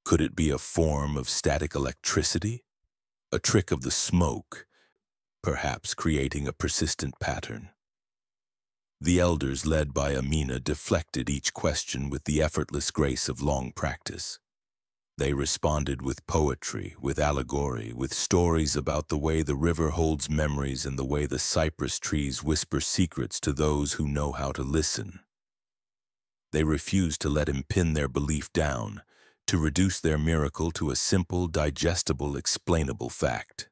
Could it be a form of static electricity? A trick of the smoke, perhaps creating a persistent pattern? The elders, led by Amina, deflected each question with the effortless grace of long practice. They responded with poetry, with allegory, with stories about the way the river holds memories and the way the cypress trees whisper secrets to those who know how to listen. They refused to let him pin their belief down, to reduce their miracle to a simple, digestible, explainable fact.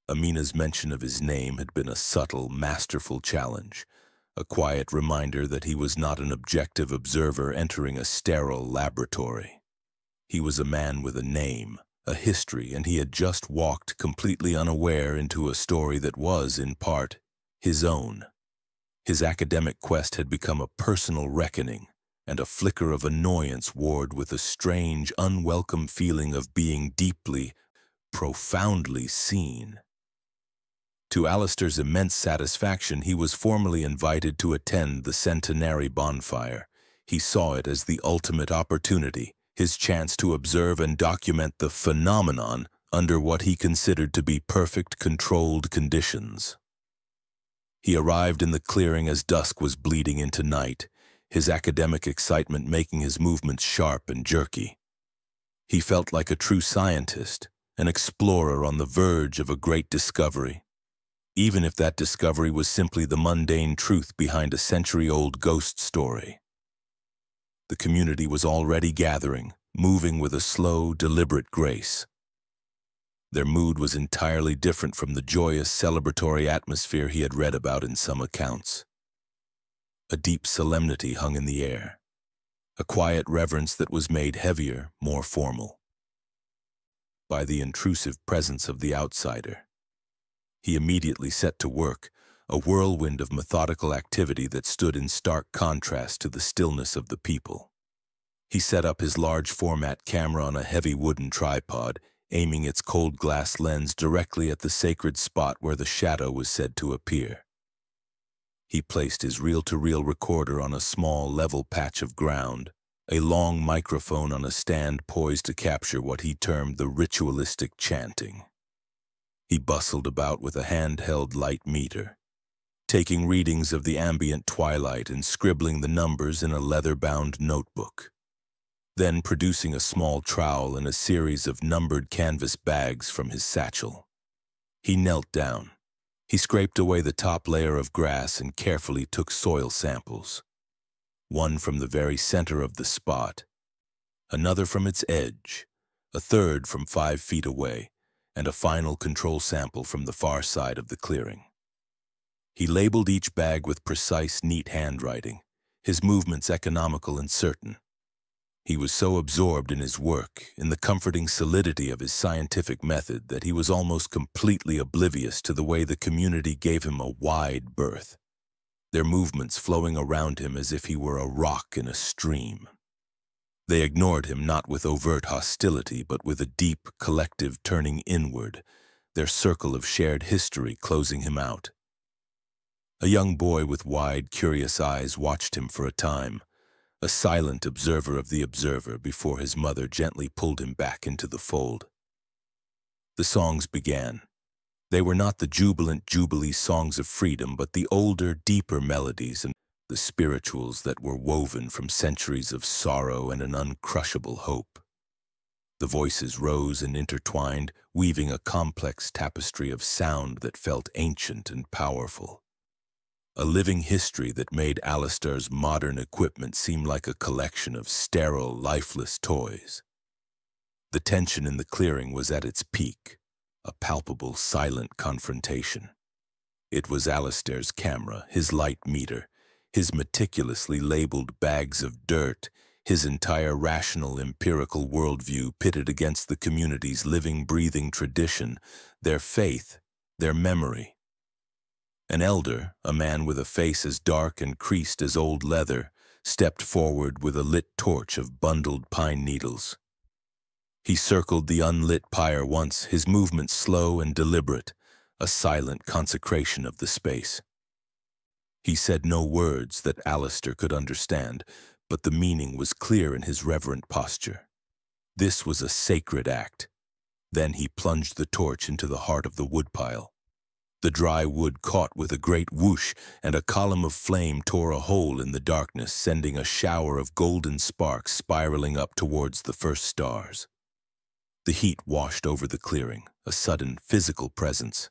Amina's mention of his name had been a subtle, masterful challenge, a quiet reminder that he was not an objective observer entering a sterile laboratory. He was a man with a name, a history, and he had just walked completely unaware into a story that was, in part, his own. His academic quest had become a personal reckoning, and a flicker of annoyance warred with a strange, unwelcome feeling of being deeply, profoundly seen. To Alistair's immense satisfaction, he was formally invited to attend the centenary bonfire. He saw it as the ultimate opportunity, his chance to observe and document the phenomenon under what he considered to be perfect, controlled conditions. He arrived in the clearing as dusk was bleeding into night, his academic excitement making his movements sharp and jerky. He felt like a true scientist, an explorer on the verge of a great discovery, even if that discovery was simply the mundane truth behind a century-old ghost story. The community was already gathering, moving with a slow, deliberate grace. Their mood was entirely different from the joyous, celebratory atmosphere he had read about in some accounts. A deep solemnity hung in the air, a quiet reverence that was made heavier, more formal, by the intrusive presence of the outsider. He immediately set to work, a whirlwind of methodical activity that stood in stark contrast to the stillness of the people. He set up his large-format camera on a heavy wooden tripod, aiming its cold glass lens directly at the sacred spot where the shadow was said to appear. He placed his reel-to-reel recorder on a small, level patch of ground, a long microphone on a stand poised to capture what he termed the ritualistic chanting. He bustled about with a handheld light meter, taking readings of the ambient twilight and scribbling the numbers in a leather-bound notebook, then producing a small trowel and a series of numbered canvas bags from his satchel. He knelt down. He scraped away the top layer of grass and carefully took soil samples, one from the very center of the spot, another from its edge, a third from 5 feet away, and a final control sample from the far side of the clearing. He labeled each bag with precise, neat handwriting, his movements economical and certain. He was so absorbed in his work, in the comforting solidity of his scientific method, that he was almost completely oblivious to the way the community gave him a wide berth, their movements flowing around him as if he were a rock in a stream. They ignored him not with overt hostility, but with a deep, collective turning inward, their circle of shared history closing him out. A young boy with wide, curious eyes watched him for a time, a silent observer of the observer, before his mother gently pulled him back into the fold. The songs began. They were not the jubilant jubilee songs of freedom, but the older, deeper melodies and the spirituals that were woven from centuries of sorrow and an uncrushable hope. The voices rose and intertwined, weaving a complex tapestry of sound that felt ancient and powerful. a living history that made Alistair's modern equipment seem like a collection of sterile, lifeless toys. The tension in the clearing was at its peak, a palpable, silent confrontation. It was Alistair's camera, his light meter, his meticulously labeled bags of dirt, his entire rational, empirical worldview pitted against the community's living, breathing tradition, their faith, their memory. An elder, a man with a face as dark and creased as old leather, stepped forward with a lit torch of bundled pine needles. He circled the unlit pyre once, his movements slow and deliberate, a silent consecration of the space. He said no words that Alistair could understand, but the meaning was clear in his reverent posture. This was a sacred act. Then he plunged the torch into the heart of the woodpile. The dry wood caught with a great whoosh, and a column of flame tore a hole in the darkness, sending a shower of golden sparks spiraling up towards the first stars. The heat washed over the clearing, a sudden physical presence.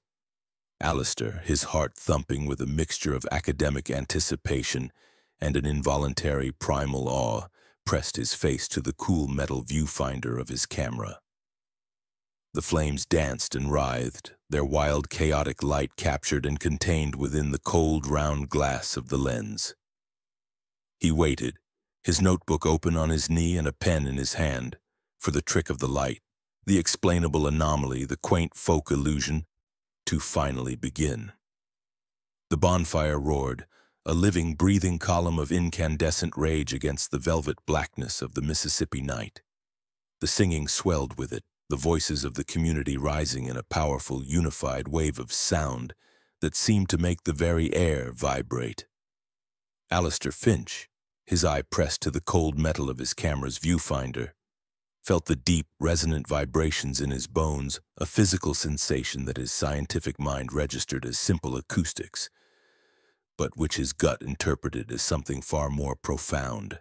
Alistair, his heart thumping with a mixture of academic anticipation and an involuntary primal awe, pressed his face to the cool metal viewfinder of his camera. The flames danced and writhed, their wild, chaotic light captured and contained within the cold, round glass of the lens. He waited, his notebook open on his knee and a pen in his hand, for the trick of the light, the explainable anomaly, the quaint folk illusion, to finally begin. The bonfire roared, a living, breathing column of incandescent rage against the velvet blackness of the Mississippi night. The singing swelled with it, the voices of the community rising in a powerful, unified wave of sound that seemed to make the very air vibrate. Alistair Finch, his eye pressed to the cold metal of his camera's viewfinder, felt the deep, resonant vibrations in his bones, a physical sensation that his scientific mind registered as simple acoustics, but which his gut interpreted as something far more profound.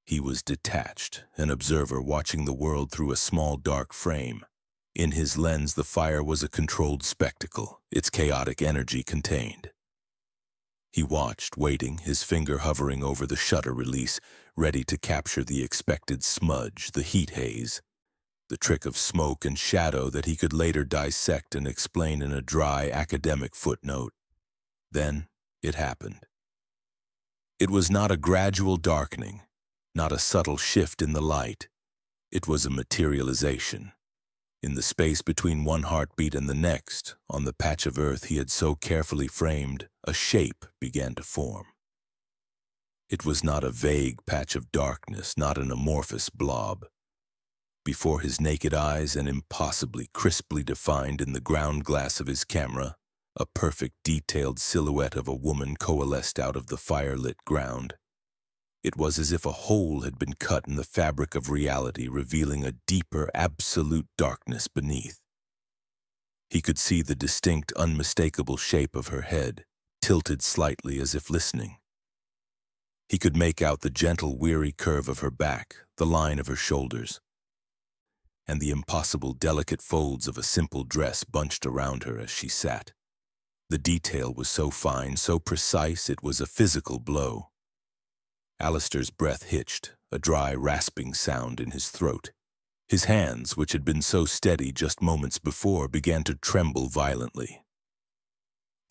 He was detached, an observer watching the world through a small dark frame. In his lens, the fire was a controlled spectacle, its chaotic energy contained. He watched, waiting, his finger hovering over the shutter release, ready to capture the expected smudge, the heat haze, the trick of smoke and shadow that he could later dissect and explain in a dry academic footnote. Then it happened. It was not a gradual darkening, not a subtle shift in the light. It was a materialization. In the space between one heartbeat and the next, on the patch of earth he had so carefully framed, a shape began to form. It was not a vague patch of darkness, not an amorphous blob. Before his naked eyes, and impossibly crisply defined in the ground glass of his camera, a perfect detailed silhouette of a woman coalesced out of the fire-lit ground. It was as if a hole had been cut in the fabric of reality, revealing a deeper, absolute darkness beneath. He could see the distinct, unmistakable shape of her head, tilted slightly as if listening. He could make out the gentle, weary curve of her back, the line of her shoulders, and the impossible, delicate folds of a simple dress bunched around her as she sat. The detail was so fine, so precise, it was a physical blow. Alistair's breath hitched, a dry, rasping sound in his throat. His hands, which had been so steady just moments before, began to tremble violently.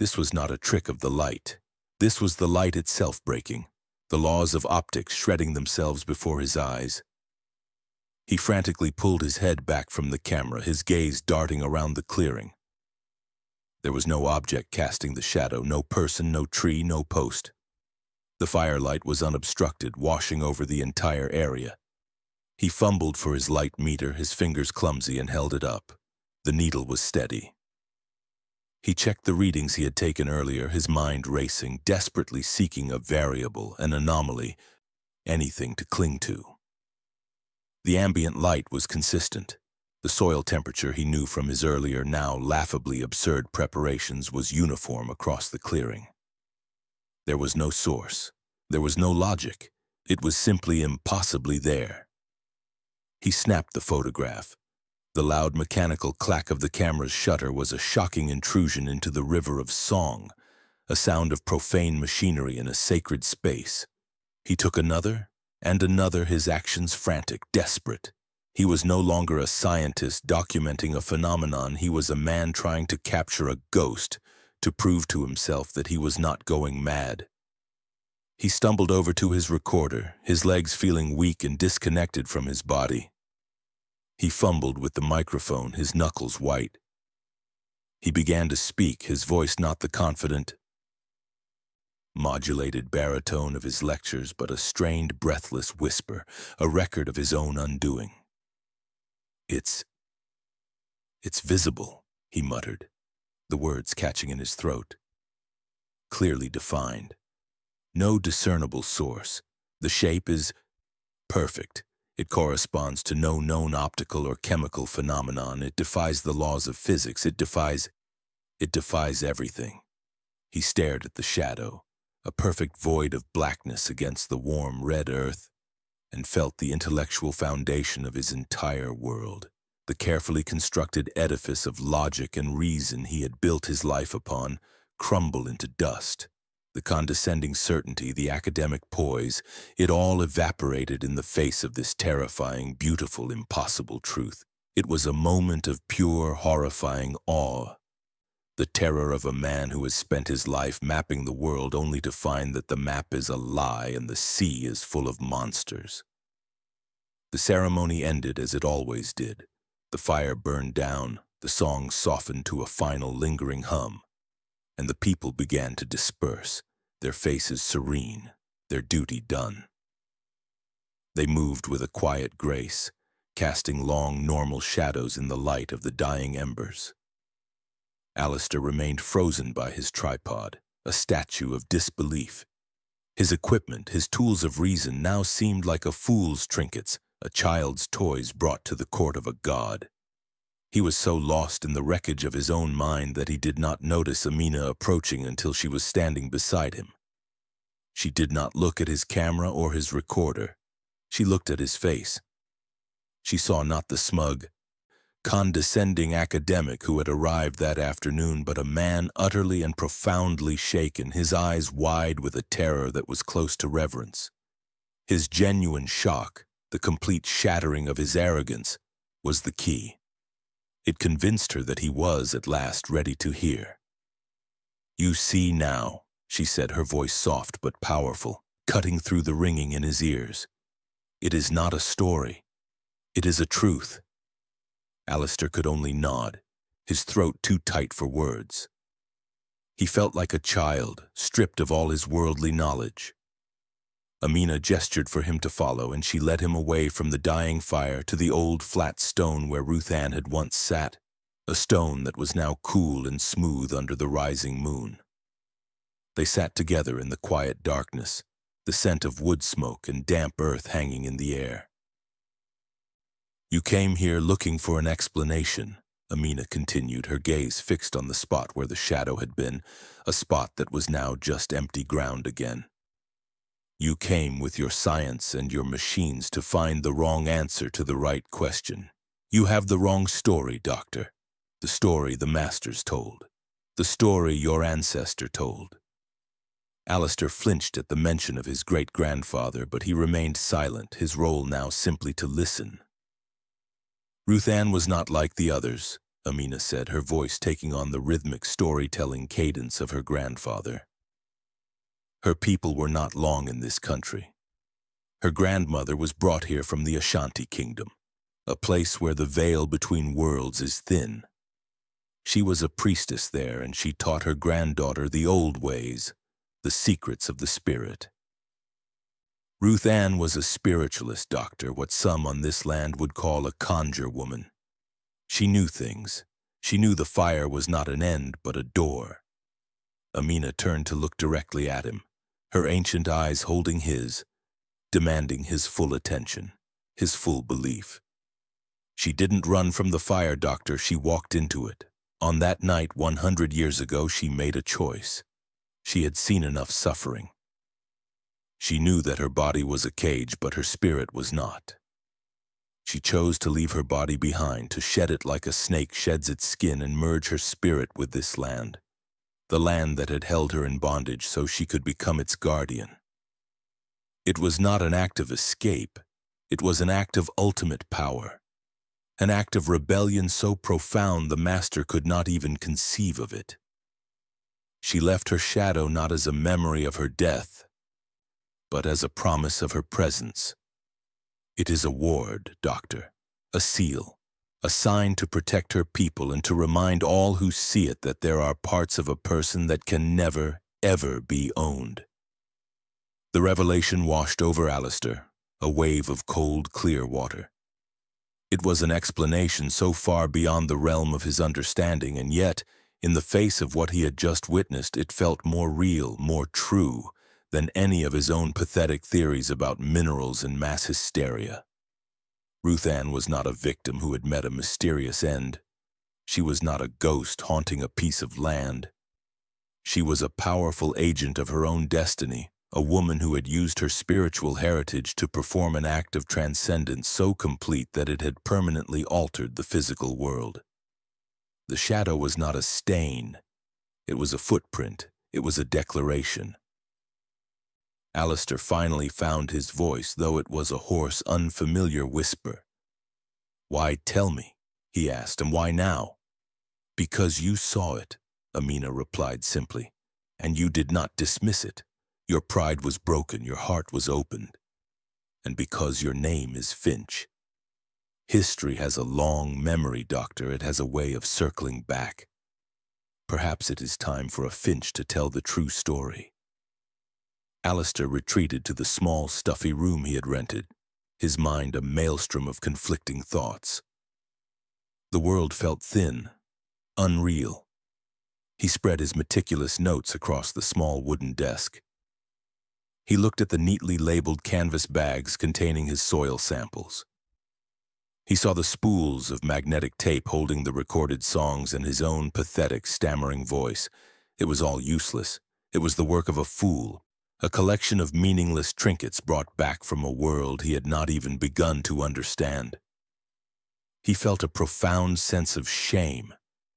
This was not a trick of the light. This was the light itself breaking, the laws of optics shredding themselves before his eyes. He frantically pulled his head back from the camera, his gaze darting around the clearing. There was no object casting the shadow, no person, no tree, no post. The firelight was unobstructed, washing over the entire area. He fumbled for his light meter, his fingers clumsy, and held it up. The needle was steady. He checked the readings he had taken earlier, his mind racing, desperately seeking a variable, an anomaly, anything to cling to. The ambient light was consistent. The soil temperature he knew from his earlier, now laughably absurd preparations was uniform across the clearing. There was no source. There was no logic. It was simply impossibly there. He snapped the photograph. The loud mechanical clack of the camera's shutter was a shocking intrusion into the river of song, a sound of profane machinery in a sacred space. He took another and another, his actions frantic, desperate. He was no longer a scientist documenting a phenomenon. He was a man trying to capture a ghost, to prove to himself that he was not going mad. He stumbled over to his recorder, his legs feeling weak and disconnected from his body. He fumbled with the microphone, his knuckles white. He began to speak, his voice not the confident, modulated baritone of his lectures, but a strained, breathless whisper, a record of his own undoing. It's visible, he muttered, the words catching in his throat. Clearly defined. No discernible source. The shape is perfect. It corresponds to no known optical or chemical phenomenon. It defies the laws of physics. It defies everything. He stared at the shadow, a perfect void of blackness against the warm red earth, and felt the intellectual foundation of his entire world, the carefully constructed edifice of logic and reason he had built his life upon, crumble into dust. The condescending certainty, the academic poise, it all evaporated in the face of this terrifying, beautiful, impossible truth. It was a moment of pure, horrifying awe. The terror of a man who has spent his life mapping the world only to find that the map is a lie and the sea is full of monsters. The ceremony ended as it always did. The fire burned down, the song softened to a final lingering hum, and the people began to disperse, their faces serene, their duty done. They moved with a quiet grace, casting long, normal shadows in the light of the dying embers. Alistair remained frozen by his tripod, a statue of disbelief. His equipment, his tools of reason, now seemed like a fool's trinkets, a child's toys brought to the court of a god. He was so lost in the wreckage of his own mind that he did not notice Amina approaching until she was standing beside him. She did not look at his camera or his recorder. She looked at his face. She saw not the smug, condescending academic who had arrived that afternoon, but a man utterly and profoundly shaken, his eyes wide with a terror that was close to reverence. His genuine shock, the complete shattering of his arrogance, was the key. It convinced her that he was, at last, ready to hear. "You see now," she said, her voice soft but powerful, cutting through the ringing in his ears. "It is not a story. It is a truth." Alistair could only nod, his throat too tight for words. He felt like a child, stripped of all his worldly knowledge. Amina gestured for him to follow, and she led him away from the dying fire to the old flat stone where Ruthanne had once sat, a stone that was now cool and smooth under the rising moon. They sat together in the quiet darkness, the scent of wood smoke and damp earth hanging in the air. "You came here looking for an explanation," Amina continued, her gaze fixed on the spot where the shadow had been, a spot that was now just empty ground again. "You came with your science and your machines to find the wrong answer to the right question. You have the wrong story, Doctor. The story the masters told. The story your ancestor told." Alistair flinched at the mention of his great-grandfather, but he remained silent, his role now simply to listen. "Ruthanne was not like the others," Amina said, her voice taking on the rhythmic storytelling cadence of her grandfather. "Her people were not long in this country. Her grandmother was brought here from the Ashanti kingdom, a place where the veil between worlds is thin. She was a priestess there, and she taught her granddaughter the old ways, the secrets of the spirit. Ruthanne was a spiritualist, Doctor, what some on this land would call a conjure woman. She knew things. She knew the fire was not an end, but a door." Amina turned to look directly at him, her ancient eyes holding his, demanding his full attention, his full belief. "She didn't run from the fire, Doctor, she walked into it. On that night 100 years ago, she made a choice. She had seen enough suffering. She knew that her body was a cage, but her spirit was not. She chose to leave her body behind, to shed it like a snake sheds its skin and merge her spirit with this land. the land that had held her in bondage so she could become its guardian. It was not an act of escape, it was an act of ultimate power, an act of rebellion so profound the master could not even conceive of it. She left her shadow not as a memory of her death, but as a promise of her presence. It is a ward, Doctor, a seal, a sign to protect her people and to remind all who see it that there are parts of a person that can never, ever be owned. The revelation washed over Alistair, a wave of cold, clear water. It was an explanation so far beyond the realm of his understanding, and yet, in the face of what he had just witnessed, it felt more real, more true, than any of his own pathetic theories about minerals and mass hysteria. Ruthanne was not a victim who had met a mysterious end. She was not a ghost haunting a piece of land. She was a powerful agent of her own destiny, a woman who had used her spiritual heritage to perform an act of transcendence so complete that it had permanently altered the physical world. The shadow was not a stain. It was a footprint. It was a declaration. Alistair finally found his voice, though it was a hoarse, unfamiliar whisper. "Why tell me?" he asked, "and why now?" "Because you saw it," Amina replied simply, "and you did not dismiss it. Your pride was broken, your heart was opened. And because your name is Finch. History has a long memory, Doctor. It has a way of circling back. Perhaps it is time for a Finch to tell the true story." Alistair retreated to the small, stuffy room he had rented, his mind a maelstrom of conflicting thoughts. The world felt thin, unreal. He spread his meticulous notes across the small wooden desk. He looked at the neatly labeled canvas bags containing his soil samples. He saw the spools of magnetic tape holding the recorded songs and his own pathetic, stammering voice. It was all useless. It was the work of a fool, a collection of meaningless trinkets brought back from a world he had not even begun to understand. He felt a profound sense of shame.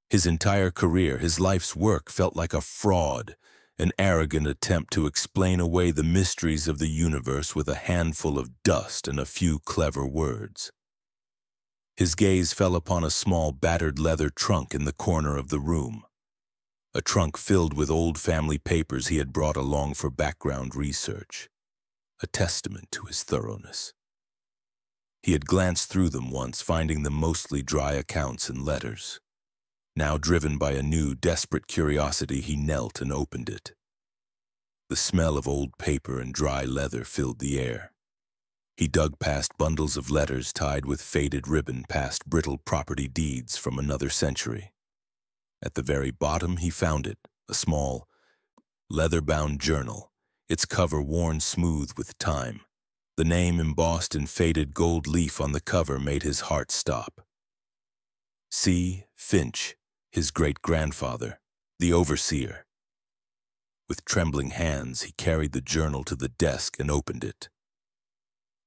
His entire career, his life's work, felt like a fraud, an arrogant attempt to explain away the mysteries of the universe with a handful of dust and a few clever words. His gaze fell upon a small, battered leather trunk in the corner of the room, a trunk filled with old family papers he had brought along for background research, a testament to his thoroughness. He had glanced through them once, finding them mostly dry accounts and letters. Now, driven by a new, desperate curiosity, he knelt and opened it. The smell of old paper and dry leather filled the air. He dug past bundles of letters tied with faded ribbon, past brittle property deeds from another century. At the very bottom, he found it, a small, leather-bound journal, its cover worn smooth with time. The name embossed in faded gold leaf on the cover made his heart stop. C. Finch, his great-grandfather, the overseer. With trembling hands, he carried the journal to the desk and opened it.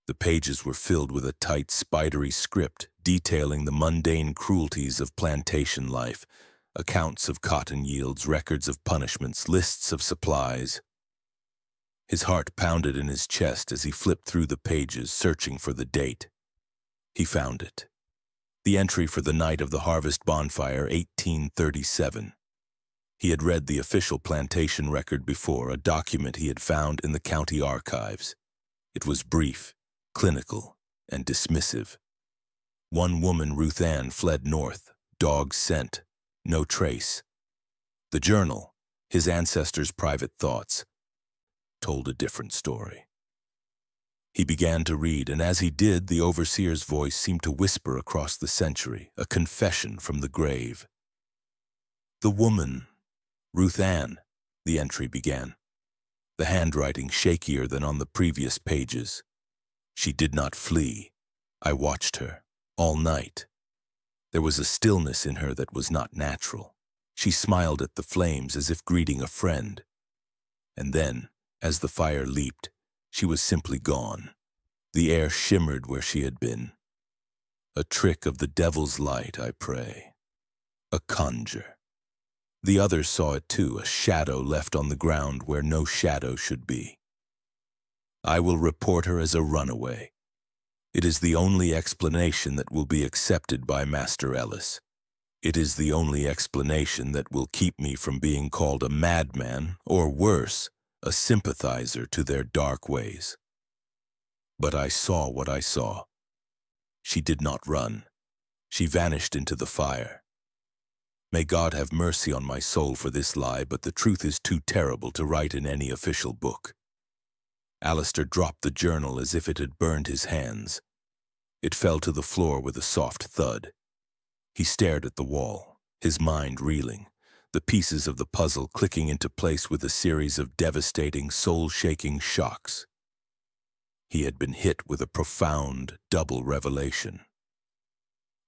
The pages were filled with a tight, spidery script detailing the mundane cruelties of plantation life, accounts of cotton yields, records of punishments, lists of supplies. His heart pounded in his chest as he flipped through the pages, searching for the date. He found it. The entry for the night of the harvest bonfire, 1837. He had read the official plantation record before, a document he had found in the county archives. It was brief, clinical, and dismissive. One woman, Ruthanne, fled north, dogs sent, no trace. The journal, his ancestors' private thoughts, told a different story. He began to read, and as he did, the overseer's voice seemed to whisper across the century, a confession from the grave. "The woman, Ruthanne," the entry began, the handwriting shakier than on the previous pages. "She did not flee. I watched her, all night. There was a stillness in her that was not natural. She smiled at the flames as if greeting a friend. And then, as the fire leaped, she was simply gone. The air shimmered where she had been. A trick of the devil's light, I pray. A conjure. The others saw it too, a shadow left on the ground where no shadow should be. I will report her as a runaway. It is the only explanation that will be accepted by Master Ellis. It is the only explanation that will keep me from being called a madman, or worse, a sympathizer to their dark ways. But I saw what I saw. She did not run. She vanished into the fire. May God have mercy on my soul for this lie, but the truth is too terrible to write in any official book. Alistair dropped the journal as if it had burned his hands. It fell to the floor with a soft thud. He stared at the wall, his mind reeling, the pieces of the puzzle clicking into place with a series of devastating, soul-shaking shocks. He had been hit with a profound, double revelation.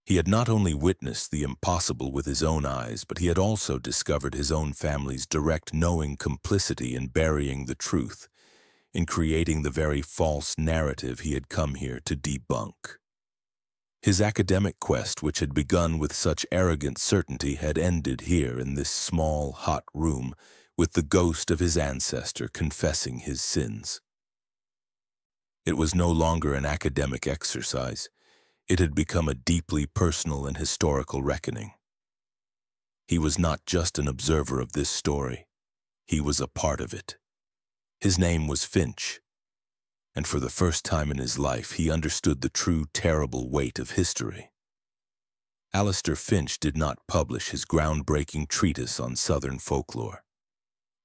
He had not only witnessed the impossible with his own eyes, but he had also discovered his own family's direct, knowing complicity in burying the truth, in creating the very false narrative he had come here to debunk. His academic quest, which had begun with such arrogant certainty, had ended here in this small, hot room with the ghost of his ancestor confessing his sins. It was no longer an academic exercise. It had become a deeply personal and historical reckoning. He was not just an observer of this story. He was a part of it. His name was Finch, and for the first time in his life he understood the true terrible weight of history. Alistair Finch did not publish his groundbreaking treatise on Southern folklore.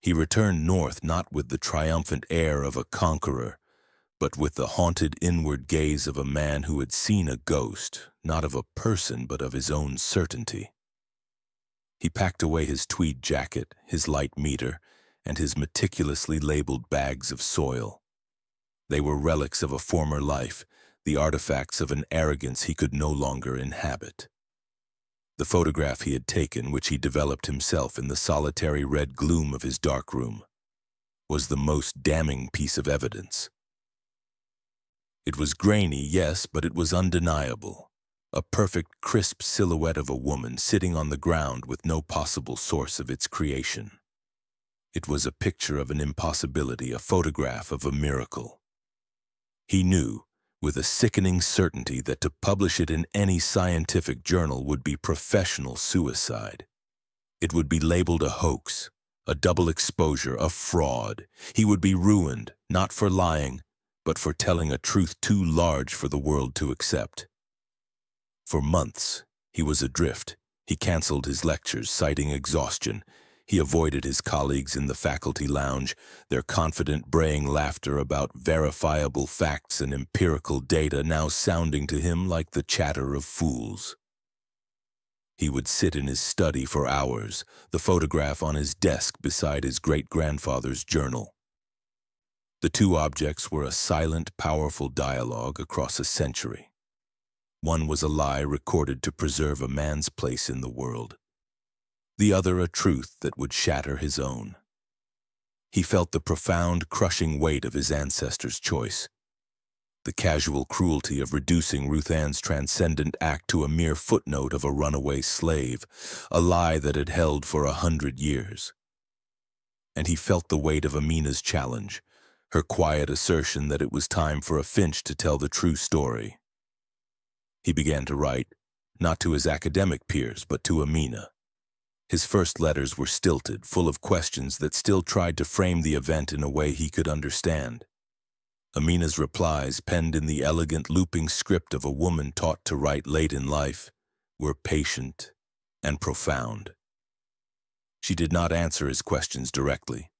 He returned north not with the triumphant air of a conqueror, but with the haunted inward gaze of a man who had seen a ghost, not of a person but of his own certainty. He packed away his tweed jacket, his light meter, and his meticulously labeled bags of soil. They were relics of a former life, the artifacts of an arrogance he could no longer inhabit. The photograph he had taken, which he developed himself in the solitary red gloom of his darkroom, was the most damning piece of evidence. It was grainy, yes, but it was undeniable. A perfect, crisp silhouette of a woman sitting on the ground with no possible source of its creation. It was a picture of an impossibility, a photograph of a miracle. He knew, with a sickening certainty, that to publish it in any scientific journal would be professional suicide. It would be labeled a hoax, a double exposure, a fraud. He would be ruined, not for lying, but for telling a truth too large for the world to accept. For months, he was adrift. He canceled his lectures, citing exhaustion. He avoided his colleagues in the faculty lounge, their confident braying laughter about verifiable facts and empirical data now sounding to him like the chatter of fools. He would sit in his study for hours, the photograph on his desk beside his great-grandfather's journal. The two objects were a silent, powerful dialogue across a century. One was a lie recorded to preserve a man's place in the world. The other a truth that would shatter his own. He felt the profound, crushing weight of his ancestors' choice. The casual cruelty of reducing Ruthanne's transcendent act to a mere footnote of a runaway slave, a lie that had held for 100 years. And he felt the weight of Amina's challenge, her quiet assertion that it was time for a Finch to tell the true story. He began to write, not to his academic peers, but to Amina. His first letters were stilted, full of questions that still tried to frame the event in a way he could understand. Amina's replies, penned in the elegant looping script of a woman taught to write late in life, were patient and profound. She did not answer his questions directly,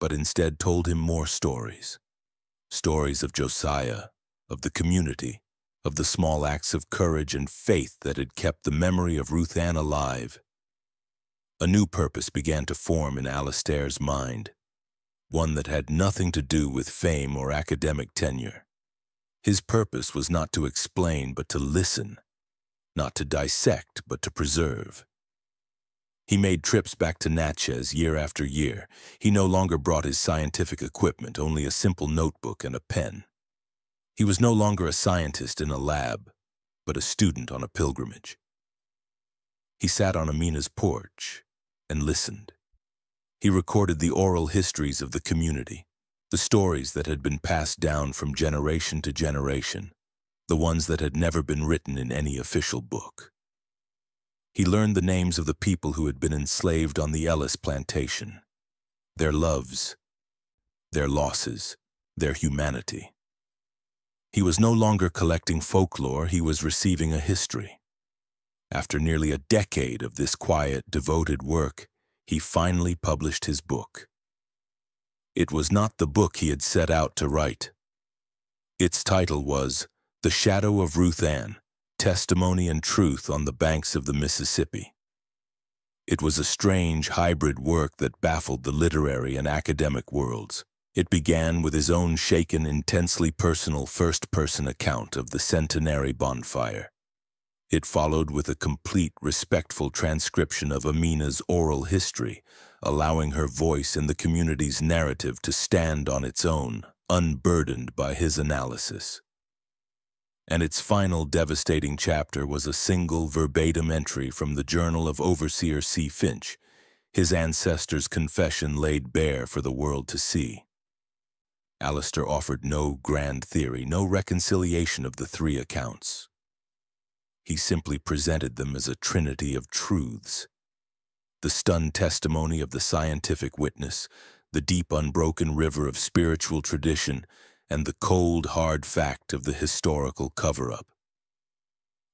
but instead told him more stories. Stories of Josiah, of the community, of the small acts of courage and faith that had kept the memory of Ruthanne alive. A new purpose began to form in Alistair's mind, one that had nothing to do with fame or academic tenure. His purpose was not to explain, but to listen, not to dissect, but to preserve. He made trips back to Natchez year after year. He no longer brought his scientific equipment, only a simple notebook and a pen. He was no longer a scientist in a lab, but a student on a pilgrimage. He sat on Amina's porch, and listened. He recorded the oral histories of the community, the stories that had been passed down from generation to generation, the ones that had never been written in any official book. He learned the names of the people who had been enslaved on the Ellis plantation, their loves, their losses, their humanity. He was no longer collecting folklore, he was receiving a history. After nearly a decade of this quiet, devoted work, he finally published his book. It was not the book he had set out to write. Its title was The Shadow of Ruthanne, Testimony and Truth on the Banks of the Mississippi. It was a strange, hybrid work that baffled the literary and academic worlds. It began with his own shaken, intensely personal first-person account of the centenary bonfire. It followed with a complete, respectful transcription of Amina's oral history, allowing her voice in the community's narrative to stand on its own, unburdened by his analysis. And its final devastating chapter was a single verbatim entry from the journal of Overseer C. Finch, his ancestors' confession laid bare for the world to see. Alistair offered no grand theory, no reconciliation of the three accounts. He simply presented them as a trinity of truths. The stunned testimony of the scientific witness, the deep unbroken river of spiritual tradition, and the cold, hard fact of the historical cover-up.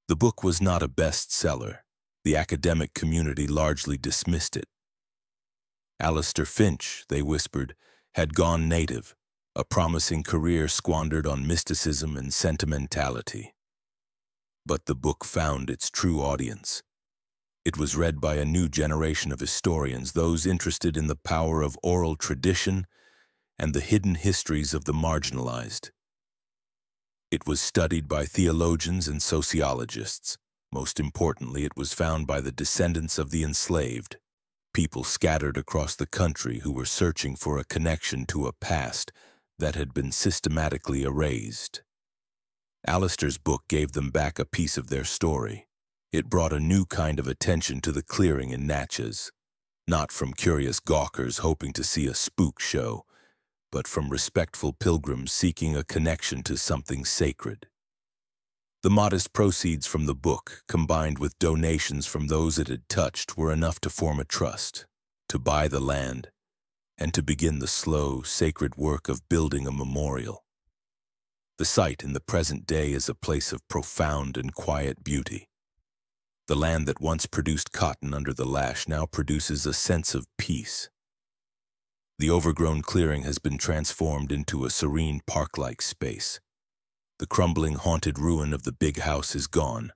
The book was not a bestseller. The academic community largely dismissed it. Alistair Finch, they whispered, had gone native, a promising career squandered on mysticism and sentimentality. But the book found its true audience. It was read by a new generation of historians, those interested in the power of oral tradition and the hidden histories of the marginalized. It was studied by theologians and sociologists. Most importantly, it was found by the descendants of the enslaved, people scattered across the country who were searching for a connection to a past that had been systematically erased. Alistair's book gave them back a piece of their story. It brought a new kind of attention to the clearing in Natchez, not from curious gawkers hoping to see a spook show, but from respectful pilgrims seeking a connection to something sacred. The modest proceeds from the book, combined with donations from those it had touched, were enough to form a trust, to buy the land, and to begin the slow, sacred work of building a memorial. The site in the present day is a place of profound and quiet beauty. The land that once produced cotton under the lash now produces a sense of peace. The overgrown clearing has been transformed into a serene park-like space. The crumbling, haunted ruin of the big house is gone,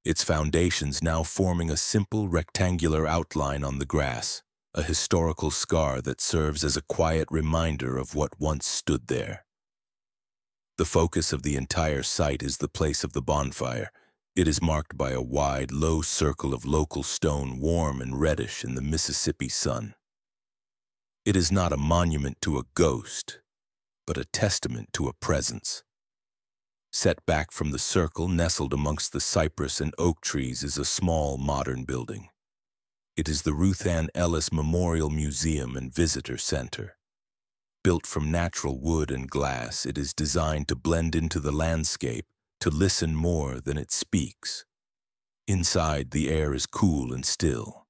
its foundations now forming a simple rectangular outline on the grass, a historical scar that serves as a quiet reminder of what once stood there. The focus of the entire site is the place of the bonfire. It is marked by a wide, low circle of local stone, warm and reddish in the Mississippi sun. It is not a monument to a ghost, but a testament to a presence. Set back from the circle, nestled amongst the cypress and oak trees, is a small, modern building. It is the Ruthanne Ellis Memorial Museum and Visitor Center. Built from natural wood and glass, it is designed to blend into the landscape, to listen more than it speaks. Inside, the air is cool and still.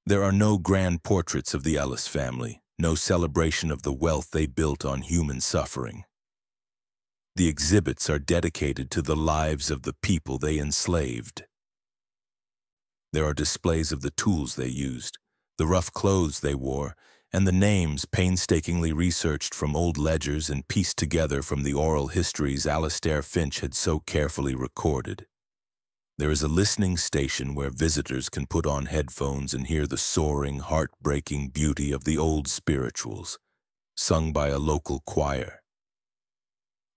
There are no grand portraits of the Ellis family, no celebration of the wealth they built on human suffering. The exhibits are dedicated to the lives of the people they enslaved. There are displays of the tools they used, the rough clothes they wore, and the names painstakingly researched from old ledgers and pieced together from the oral histories Alistair Finch had so carefully recorded. There is a listening station where visitors can put on headphones and hear the soaring, heartbreaking beauty of the old spirituals, sung by a local choir.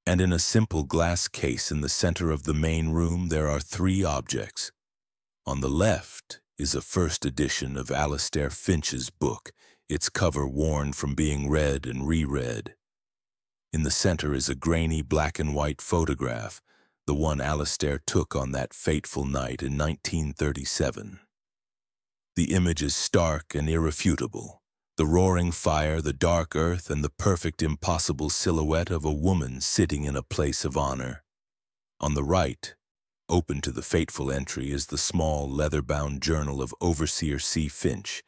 And in a simple glass case in the center of the main room, there are three objects. On the left is a first edition of Alistair Finch's book, its cover worn from being read and reread. In the center is a grainy black and white photograph, the one Alistair took on that fateful night in 1937. The image is stark and irrefutable. The roaring fire, the dark earth, and the perfect impossible silhouette of a woman sitting in a place of honor. On the right, open to the fateful entry, is the small, leather-bound journal of Overseer C. Finch,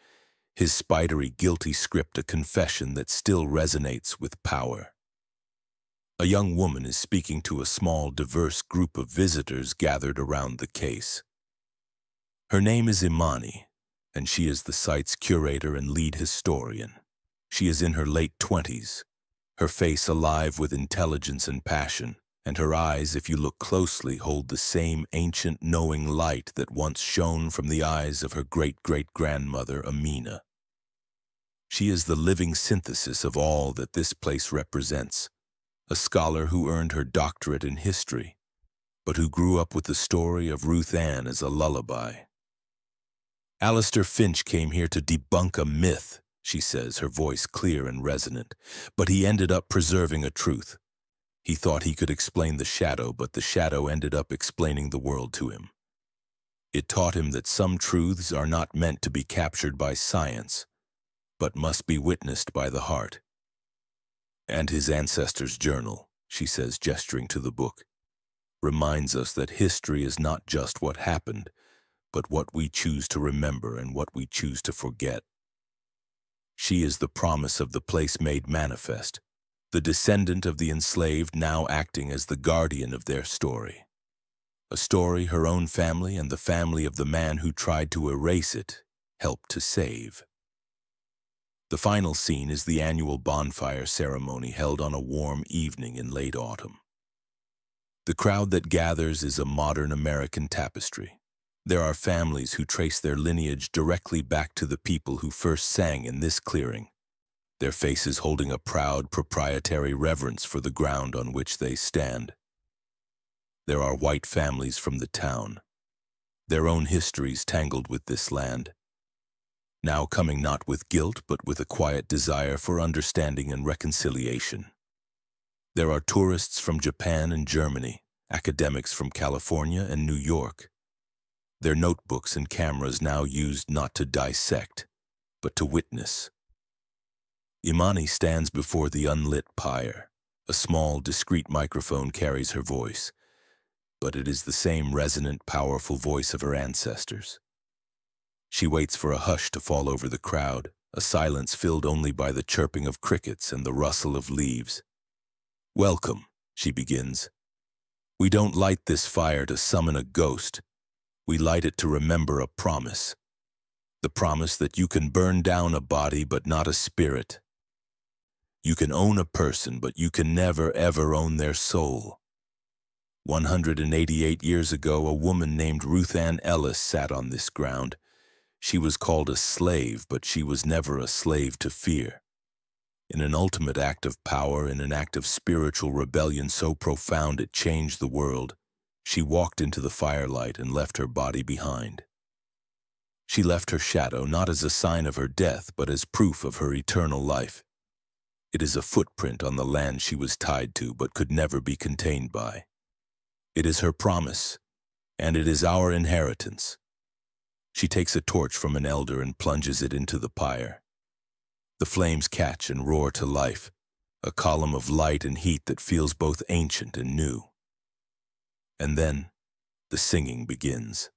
his spidery, guilty script a confession that still resonates with power. A young woman is speaking to a small, diverse group of visitors gathered around the case. Her name is Imani, and she is the site's curator and lead historian. She is in her late 20s, her face alive with intelligence and passion, and her eyes, if you look closely, hold the same ancient knowing light that once shone from the eyes of her great-great-grandmother, Amina. She is the living synthesis of all that this place represents, a scholar who earned her doctorate in history, but who grew up with the story of Ruthanne as a lullaby. Alistair Finch came here to debunk a myth, she says, her voice clear and resonant, but he ended up preserving a truth. He thought he could explain the shadow, but the shadow ended up explaining the world to him. It taught him that some truths are not meant to be captured by science, but must be witnessed by the heart. And his ancestors' journal, she says, gesturing to the book, reminds us that history is not just what happened, but what we choose to remember and what we choose to forget. She is the promise of the place made manifest, the descendant of the enslaved now acting as the guardian of their story. A story her own family and the family of the man who tried to erase it helped to save. The final scene is the annual bonfire ceremony held on a warm evening in late autumn. The crowd that gathers is a modern American tapestry. There are families who trace their lineage directly back to the people who first sang in this clearing, their faces holding a proud, proprietary reverence for the ground on which they stand. There are white families from the town, their own histories tangled with this land, now coming not with guilt but with a quiet desire for understanding and reconciliation. There are tourists from Japan and Germany, academics from California and New York, their notebooks and cameras now used not to dissect, but to witness. Imani stands before the unlit pyre. A small, discreet microphone carries her voice, but it is the same resonant, powerful voice of her ancestors. She waits for a hush to fall over the crowd, a silence filled only by the chirping of crickets and the rustle of leaves. "Welcome," she begins. "We don't light this fire to summon a ghost. We light it to remember a promise. The promise that you can burn down a body but not a spirit. You can own a person, but you can never, ever own their soul. 188 years ago, a woman named Ruthanne Ellis sat on this ground. She was called a slave, but she was never a slave to fear. In an ultimate act of power, in an act of spiritual rebellion so profound it changed the world, she walked into the firelight and left her body behind. She left her shadow not as a sign of her death, but as proof of her eternal life. It is a footprint on the land she was tied to but could never be contained by. It is her promise, and it is our inheritance." She takes a torch from an elder and plunges it into the pyre. The flames catch and roar to life, a column of light and heat that feels both ancient and new. And then, the singing begins.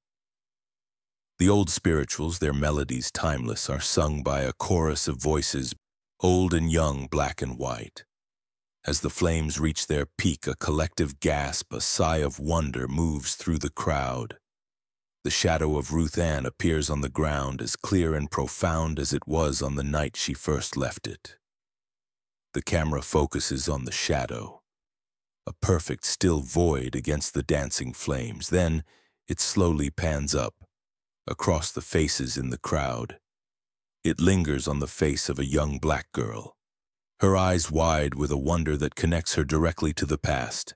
The old spirituals, their melodies timeless, are sung by a chorus of voices, old and young, black and white. As the flames reach their peak, a collective gasp, a sigh of wonder moves through the crowd. The shadow of Ruthanne appears on the ground as clear and profound as it was on the night she first left it. The camera focuses on the shadow, a perfect still void against the dancing flames. Then it slowly pans up, across the faces in the crowd. It lingers on the face of a young black girl, her eyes wide with a wonder that connects her directly to the past.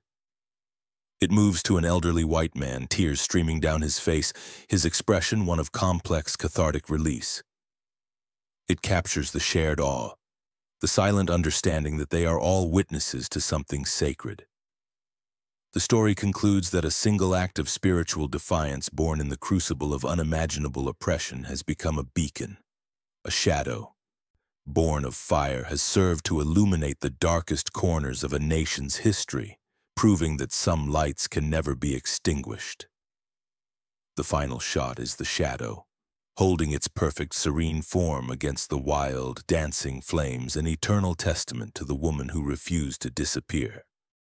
It moves to an elderly white man, tears streaming down his face, his expression one of complex, cathartic release. It captures the shared awe, the silent understanding that they are all witnesses to something sacred. The story concludes that a single act of spiritual defiance born in the crucible of unimaginable oppression has become a beacon, a shadow, born of fire, has served to illuminate the darkest corners of a nation's history, proving that some lights can never be extinguished. The final shot is the shadow, holding its perfect serene form against the wild, dancing flames, an eternal testament to the woman who refused to disappear.